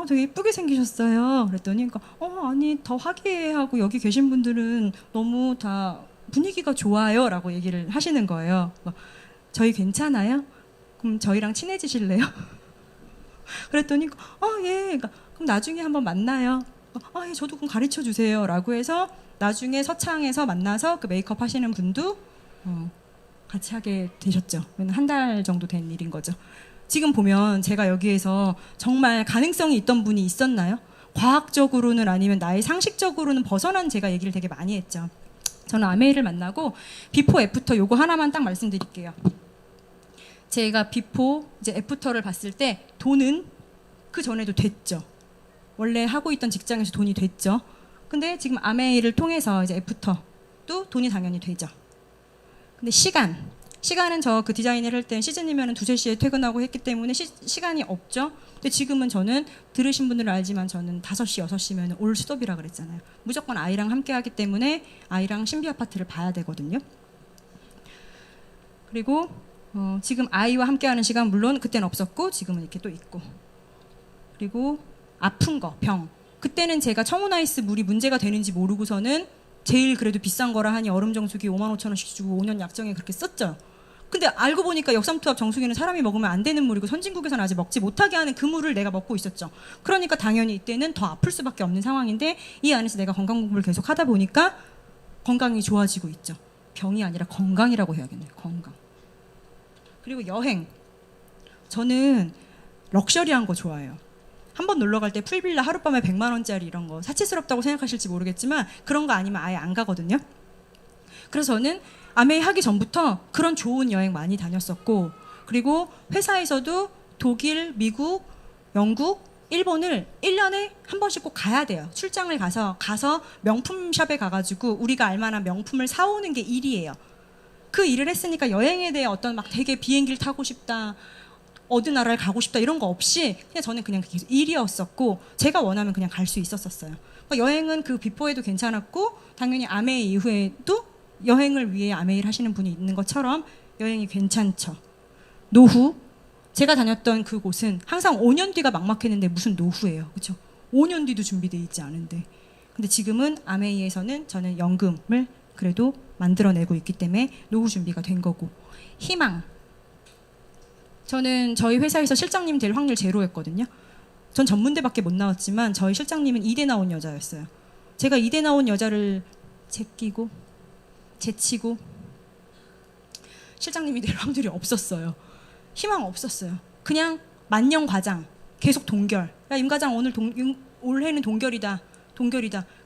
되게 이쁘게 생기셨어요. 그랬더니 아니 더 화기애애하고 여기 계신 분들은 너무 다 분위기가 좋아요 라고 얘기를 하시는 거예요. 저희 괜찮아요? 그럼 저희랑 친해지실래요? 그랬더니 예. 그럼 나중에 한번 만나요. 예, 저도 그럼 가르쳐 주세요 라고 해서 나중에 서창에서 만나서 그 메이크업 하시는 분도 같이 하게 되셨죠. 한 달 정도 된 일인 거죠. 지금 보면 제가 여기에서 정말 가능성이 있던 분이 있었나요? 과학적으로는 아니면 나의 상식적으로는 벗어난 제가 얘기를 되게 많이 했죠. 저는 아메이를 만나고 비포 애프터 요거 하나만 딱 말씀드릴게요. 제가 비포 이제 애프터를 봤을 때 돈은 그 전에도 됐죠. 원래 하고 있던 직장에서 돈이 됐죠. 근데 지금 아메이를 통해서 이제 애프터도 돈이 당연히 되죠. 근데 시간은 저 그 디자인을 할 때 시즌이면 2-3시에 퇴근하고 했기 때문에 시간이 없죠. 근데 지금은 저는 들으신 분들은 알지만 저는 5시, 6시면 올 스톱이라 그랬잖아요. 무조건 아이랑 함께 하기 때문에 아이랑 신비 아파트를 봐야 되거든요. 그리고 지금 아이와 함께 하는 시간 물론 그때는 없었고 지금은 이렇게 또 있고. 그리고 아픈 거, 병. 그때는 제가 청혼아이스 물이 문제가 되는지 모르고서는 제일 그래도 비싼 거라 하니 얼음 정수기 55,000원씩 주고 5년 약정에 그렇게 썼죠. 근데 알고 보니까 역삼투압 정수기는 사람이 먹으면 안 되는 물이고 선진국에서는 아직 먹지 못하게 하는 그 물을 내가 먹고 있었죠. 그러니까 당연히 이때는 더 아플 수밖에 없는 상황인데 이 안에서 내가 건강 공부를 계속 하다 보니까 건강이 좋아지고 있죠. 병이 아니라 건강이라고 해야겠네요. 건강. 그리고 여행. 저는 럭셔리한 거 좋아해요. 한번 놀러 갈 때 풀빌라 하룻밤에 100만 원짜리 이런 거 사치스럽다고 생각하실지 모르겠지만 그런 거 아니면 아예 안 가거든요. 그래서 저는 아메이 하기 전부터 그런 좋은 여행 많이 다녔었고, 그리고 회사에서도 독일, 미국, 영국, 일본을 1년에 한 번씩 꼭 가야 돼요. 출장을 가서 명품샵에 가가지고 우리가 알만한 명품을 사오는 게 일이에요. 그 일을 했으니까 여행에 대해 어떤 막 되게 비행기를 타고 싶다, 어느 나라를 가고 싶다 이런 거 없이 그냥 저는 그냥 계속 일이었었고 제가 원하면 그냥 갈 수 있었어요. 그러니까 여행은 그 비포에도 괜찮았고 당연히 아메이 이후에도 여행을 위해 아메이를 하시는 분이 있는 것처럼 여행이 괜찮죠. 노후. 제가 다녔던 그곳은 항상 5년 뒤가 막막했는데 무슨 노후예요. 그렇죠? 5년 뒤도 준비되어 있지 않은데. 근데 지금은 아메이에서는 저는 연금을 그래도 만들어내고 있기 때문에 노후 준비가 된 거고. 희망. 저는 저희 회사에서 실장님 될 확률 제로였거든요. 전 전문대밖에 못 나왔지만 저희 실장님은 이대 나온 여자였어요. 제가 이대 나온 여자를 제치고 실장님이 될 확률이 없었어요. 희망 없었어요. 그냥 만년 과장, 계속 동결. 야, 임 과장 올해는 동결이다.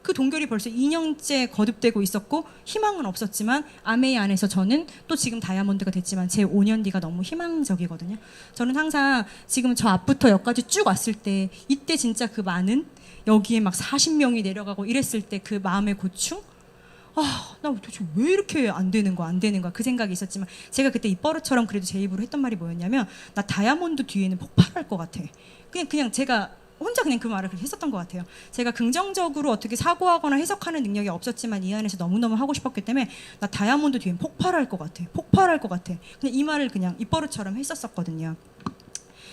그 동결이 벌써 2년째 거듭되고 있었고 희망은 없었지만 아메이 안에서 저는 또 지금 다이아몬드가 됐지만 제 5년 뒤가 너무 희망적이거든요. 저는 항상 지금 저 앞부터 여기까지 쭉 왔을 때 이때 진짜 그 많은 여기에 막 40명이 내려가고 이랬을 때 그 마음의 고충, 나 도대체 왜 이렇게 안 되는 거야, 안 되는 거야. 그 생각이 있었지만 제가 그때 입버릇처럼 그래도 제 입으로 했던 말이 뭐였냐면 나 다이아몬드 뒤에는 폭발할 것 같아. 그냥 제가 혼자 그냥 그 말을 그렇게 했었던 것 같아요. 제가 긍정적으로 어떻게 사고하거나 해석하는 능력이 없었지만 이 안에서 너무너무 하고 싶었기 때문에 나 다이아몬드 뒤엔 폭발할 것 같아. 폭발할 것 같아. 그냥 이 말을 그냥 입버릇처럼 했었었거든요.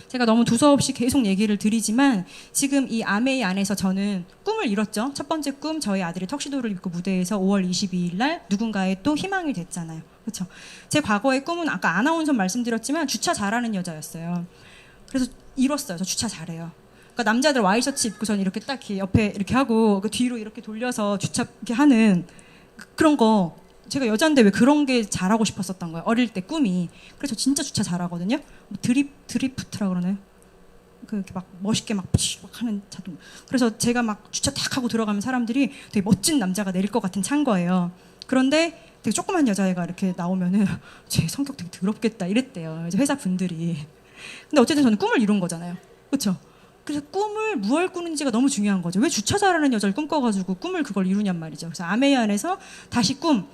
제가 너무 두서없이 계속 얘기를 드리지만 지금 이 아메이 안에서 저는 꿈을 이뤘죠. 첫 번째 꿈, 저희 아들이 턱시도를 입고 무대에서 5월 22일 날 누군가의 또 희망이 됐잖아요. 그렇죠? 제 과거의 꿈은 아까 아나운서 말씀드렸지만 주차 잘하는 여자였어요. 그래서 이뤘어요. 저 주차 잘해요. 그러니까 남자들 와이셔츠 입고 저는 이렇게 딱 이렇게 옆에 이렇게 하고 그 뒤로 이렇게 돌려서 주차 이렇게 하는 그런 거 제가 여자인데 왜 그런 게 잘하고 싶었었던 거예요. 어릴 때 꿈이. 그래서 진짜 주차 잘하거든요. 뭐 드리프트라 그러나요? 그렇게 막 멋있게 막 하는 자동. 그래서 제가 막 주차 탁 하고 들어가면 사람들이 되게 멋진 남자가 내릴 것 같은 차인 거예요. 그런데 되게 조그만 여자애가 이렇게 나오면은 쟤 성격 되게 더럽겠다 이랬대요. 이제 회사 분들이. 근데 어쨌든 저는 꿈을 이룬 거잖아요. 그렇죠? 그래서 꿈을 무얼 꾸는지가 너무 중요한 거죠. 왜 주차 잘하는 여자를 꿈꿔가지고 꿈을 그걸 이루냔 말이죠. 그래서 아메이 안에서 다시 꿈.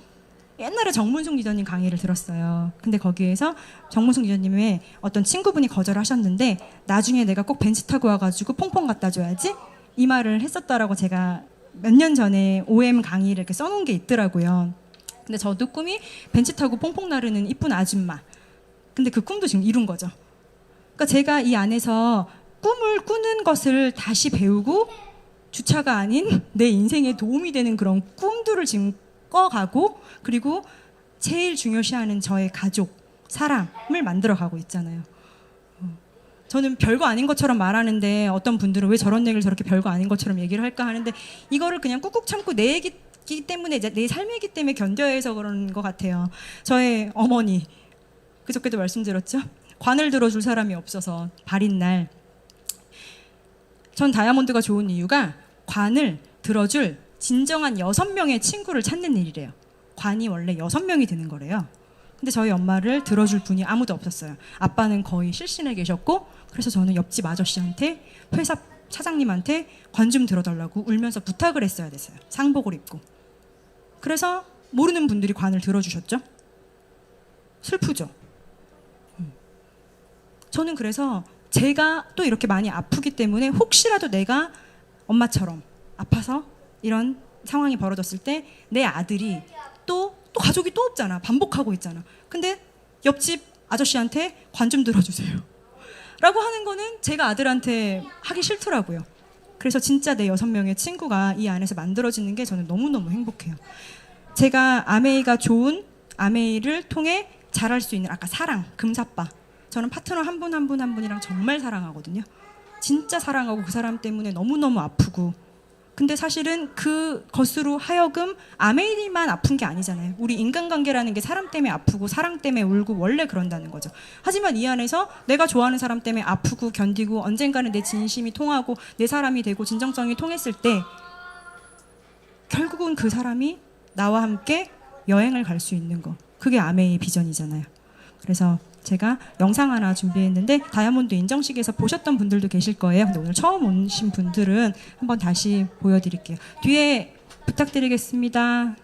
옛날에 정문숙 리더님 강의를 들었어요. 근데 거기에서 정문숙 리더님의 어떤 친구분이 거절하셨는데 나중에 내가 꼭 벤츠 타고 와가지고 퐁퐁 갖다 줘야지 이 말을 했었다라고 제가 몇 년 전에 OM 강의를 이렇게 써놓은 게 있더라고요. 근데 저도 꿈이 벤츠 타고 퐁퐁 나르는 이쁜 아줌마. 근데 그 꿈도 지금 이룬 거죠. 그러니까 제가 이 안에서 꿈을 꾸는 것을 다시 배우고 주차가 아닌 내 인생에 도움이 되는 그런 꿈들을 지금 꺼가고 그리고 제일 중요시하는 저의 가족, 사람을 만들어가고 있잖아요. 저는 별거 아닌 것처럼 말하는데 어떤 분들은 왜 저런 얘기를 저렇게 별거 아닌 것처럼 얘기를 할까 하는데 이거를 그냥 꾹꾹 참고 내 얘기기 때문에 내 삶이기 때문에 견뎌야 해서 그런 것 같아요. 저의 어머니 그저께도 말씀드렸죠. 관을 들어줄 사람이 없어서 발인 날 전 다이아몬드가 좋은 이유가 관을 들어줄 진정한 6명의 친구를 찾는 일이래요. 관이 원래 6명이 되는 거래요. 근데 저희 엄마를 들어줄 분이 아무도 없었어요. 아빠는 거의 실신에 계셨고 그래서 저는 옆집 아저씨한테 회사 차장님한테 관 좀 들어달라고 울면서 부탁을 했어야 됐어요. 상복을 입고. 그래서 모르는 분들이 관을 들어주셨죠. 슬프죠. 저는 그래서 제가 또 이렇게 많이 아프기 때문에 혹시라도 내가 엄마처럼 아파서 이런 상황이 벌어졌을 때 내 아들이 또 가족이 또 없잖아. 반복하고 있잖아. 근데 옆집 아저씨한테 관 좀 들어주세요. 라고 하는 거는 제가 아들한테 하기 싫더라고요. 그래서 진짜 내 6명의 친구가 이 안에서 만들어지는 게 저는 너무너무 행복해요. 제가 아메이가 좋은 아메이를 통해 잘할 수 있는 아까 사랑, 금사빠. 저는 파트너 한 분 한 분 한 분이랑 정말 사랑하거든요. 진짜 사랑하고 그 사람 때문에 너무너무 아프고 근데 사실은 그것으로 하여금 아메이만 아픈 게 아니잖아요. 우리 인간관계라는 게 사람 때문에 아프고 사랑 때문에 울고 원래 그런다는 거죠. 하지만 이 안에서 내가 좋아하는 사람 때문에 아프고 견디고 언젠가는 내 진심이 통하고 내 사람이 되고 진정성이 통했을 때 결국은 그 사람이 나와 함께 여행을 갈 수 있는 거. 그게 아메이의 비전이잖아요. 그래서 제가 영상 하나 준비했는데 다이아몬드 인정식에서 보셨던 분들도 계실 거예요. 근데 오늘 처음 오신 분들은 한번 다시 보여드릴게요. 뒤에 부탁드리겠습니다.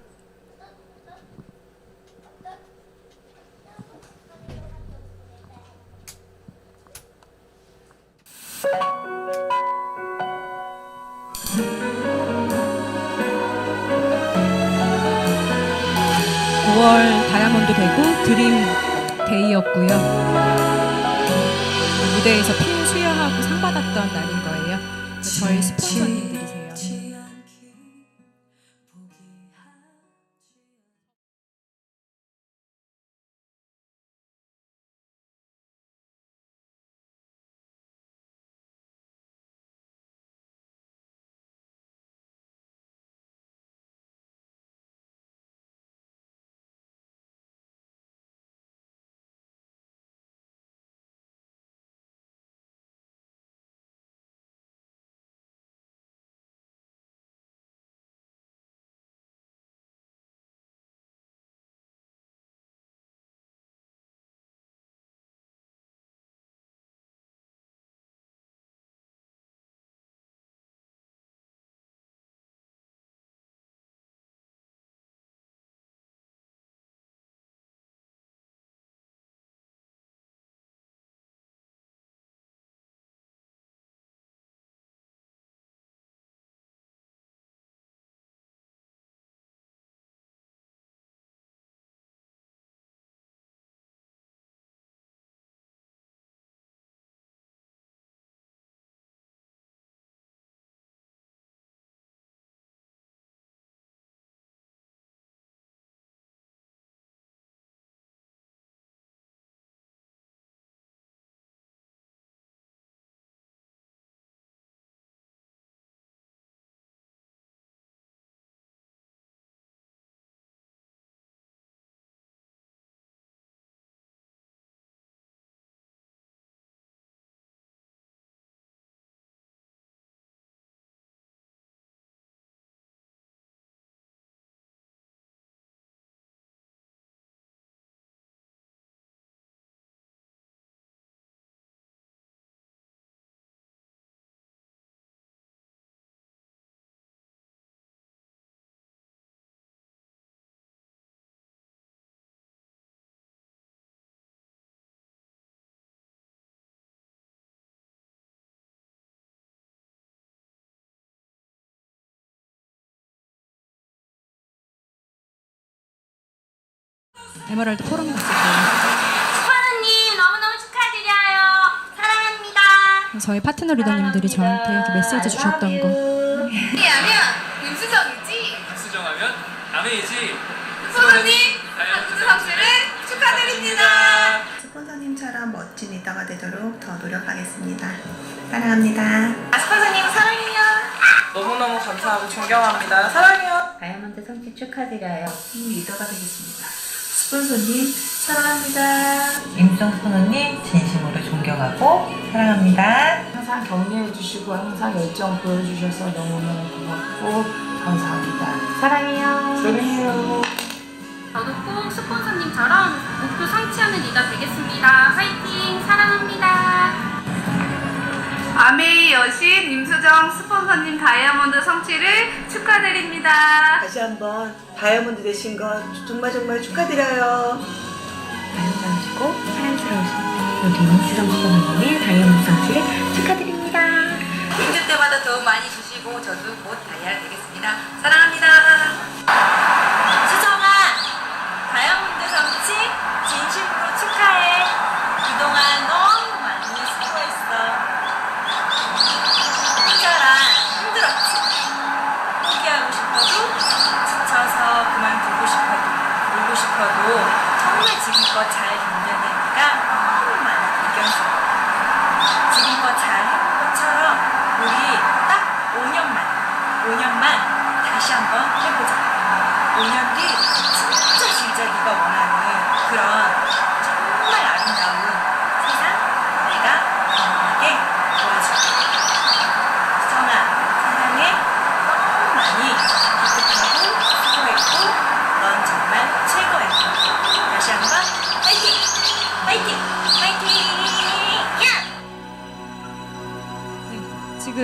다이아몬드 되고 드림 데이였고요. 무대에서 핀 수여하고 상 받았던 날인 거예요. 저희 스폰서님들이세요. 에메랄드 포럼 갔을 때 스포너님 너무너무 축하드려요. 사랑합니다. 저희 파트너 리더님들이 저한테 이렇게 메시지 주셨던 거. 하면 임수정이지. 수정하면 아메이지. 스포너님 박수주 성씨를 축하드립니다. 스폰서님처럼 멋진 리더가 되도록 더 노력하겠습니다. 사랑합니다. 스포너님 사랑해요. 너무너무 감사하고 존경합니다. 사랑해요. 다이아몬드 성씨 축하드려요. 리더가 되겠습니다. 스폰서님 사랑합니다. 임성 스포너님 진심으로 존경하고 사랑합니다. 항상 격려해주시고 항상 열정 보여주셔서 너무너무 고맙고 감사합니다. 사랑해요. 사랑해요. 저도 꼭 스폰서님처럼 목표 성취하는 리더 되겠습니다. 화이팅! 사랑합니다. 아메이 여신 임수정 스폰서님 다이아몬드 성취를 축하드립니다. 다시 한번 다이아몬드 되신 것 정말 축하드려요. 아름다우시고 사랑스러우신 우리 임수정 스폰서님의 다이아몬드 성취를 축하드립니다. 힘들 때마다 도움 많이 주시고 저도 곧 다이아 되겠습니다. 사랑합니다. 수정아, 다이아몬드 성취 진심으로 축하해. 그동안 너무 많이 수고했어. 혼자라 힘들었지. 포기하고 싶어도 지쳐서 그만두고 싶어도 울고 싶어도 정말 지금껏 잘 견뎌내니까 너무 많이 이겨서 지금껏 잘 해온 것처럼 우리 딱 5년만 다시 한번 해보자. 5년 뒤 진짜 네가 원하는 그런 정말 아름다운 세상 내가 경험하게 도와줄게. 수정아, 사랑해. 너무 많이 기특하고 수고했고 넌 정말 최고야. 다시 한번 파이팅! 파이팅! 파이팅! 야! 지금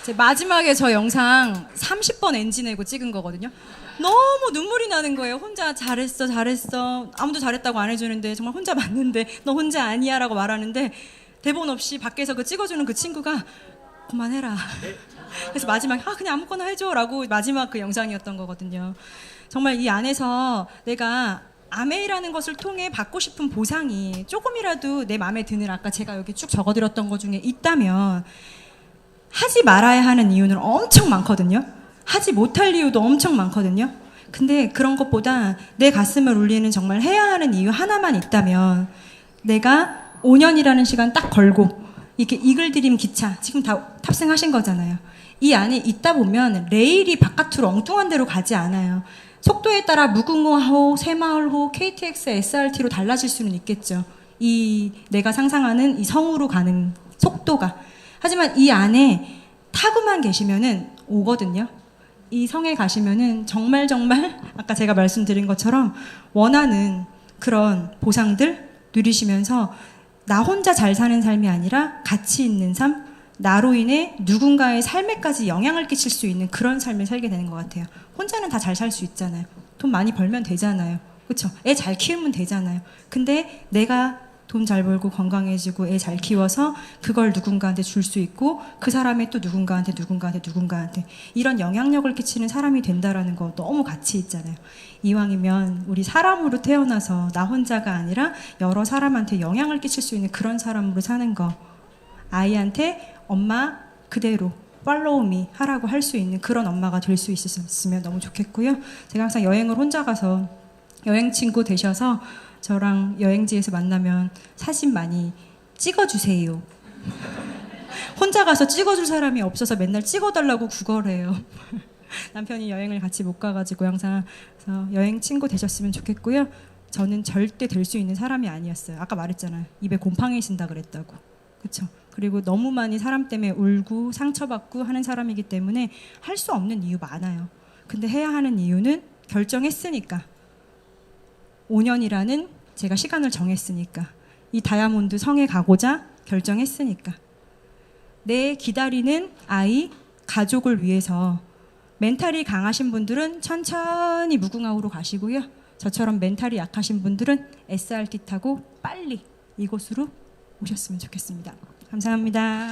제 마지막에 저 영상 30번 NG 내고 찍은 거거든요. 너무 눈물이 나는 거예요. 혼자 잘했어 아무도 잘했다고 안 해주는데 정말 혼자 맞는데 너 혼자 아니야 라고 말하는데 대본 없이 밖에서 그 찍어주는 그 친구가 그만해라. 그래서 마지막에 그냥 아무거나 해줘 라고 마지막 그 영상이었던 거거든요. 정말 이 안에서 내가 아메이라는 것을 통해 받고 싶은 보상이 조금이라도 내 마음에 드는, 아까 제가 여기 쭉 적어드렸던 것 중에 있다면 하지 말아야 하는 이유는 엄청 많거든요. 하지 못할 이유도 엄청 많거든요. 근데 그런 것보다 내 가슴을 울리는 정말 해야 하는 이유 하나만 있다면, 내가 5년이라는 시간 딱 걸고 이렇게 이글드림 기차 지금 다 탑승하신 거잖아요. 이 안에 있다 보면 레일이 바깥으로 엉뚱한 데로 가지 않아요. 속도에 따라 무궁화호, 새마을호, KTX, SRT로 달라질 수는 있겠죠. 이 내가 상상하는 이 성으로 가는 속도가. 하지만 이 안에 타고만 계시면은 오거든요. 이 성에 가시면은 정말 아까 제가 말씀드린 것처럼 원하는 그런 보상들 누리시면서 나 혼자 잘 사는 삶이 아니라 가치 있는 삶, 나로 인해 누군가의 삶에까지 영향을 끼칠 수 있는 그런 삶을 살게 되는 것 같아요. 혼자는 다 잘 살 수 있잖아요. 돈 많이 벌면 되잖아요. 그렇죠? 애 잘 키우면 되잖아요. 근데 내가 돈 잘 벌고 건강해지고 애 잘 키워서 그걸 누군가한테 줄 수 있고 그 사람이 또 누군가한테 이런 영향력을 끼치는 사람이 된다라는 거 너무 가치 있잖아요. 이왕이면 우리 사람으로 태어나서 나 혼자가 아니라 여러 사람한테 영향을 끼칠 수 있는 그런 사람으로 사는 거, 아이한테 엄마 그대로 팔로우 미 하라고 할 수 있는 그런 엄마가 될 수 있었으면 너무 좋겠고요. 제가 항상 여행을 혼자 가서 여행 친구 되셔서 저랑 여행지에서 만나면 사진 많이 찍어주세요. 혼자 가서 찍어줄 사람이 없어서 맨날 찍어달라고 구걸해요. 남편이 여행을 같이 못 가가지고 항상. 그래서 여행 친구 되셨으면 좋겠고요. 저는 절대 될 수 있는 사람이 아니었어요. 아까 말했잖아요. 입에 곰팡이 신다 그랬다고. 그렇죠? 그리고 너무 많이 사람 때문에 울고 상처받고 하는 사람이기 때문에 할 수 없는 이유 많아요. 근데 해야 하는 이유는 결정했으니까. 5년이라는 제가 시간을 정했으니까. 이 다이아몬드 성에 가고자 결정했으니까. 내 기다리는 아이, 가족을 위해서 멘탈이 강하신 분들은 천천히 무궁화호로 가시고요. 저처럼 멘탈이 약하신 분들은 SRT 타고 빨리 이곳으로 오셨으면 좋겠습니다. 감사합니다.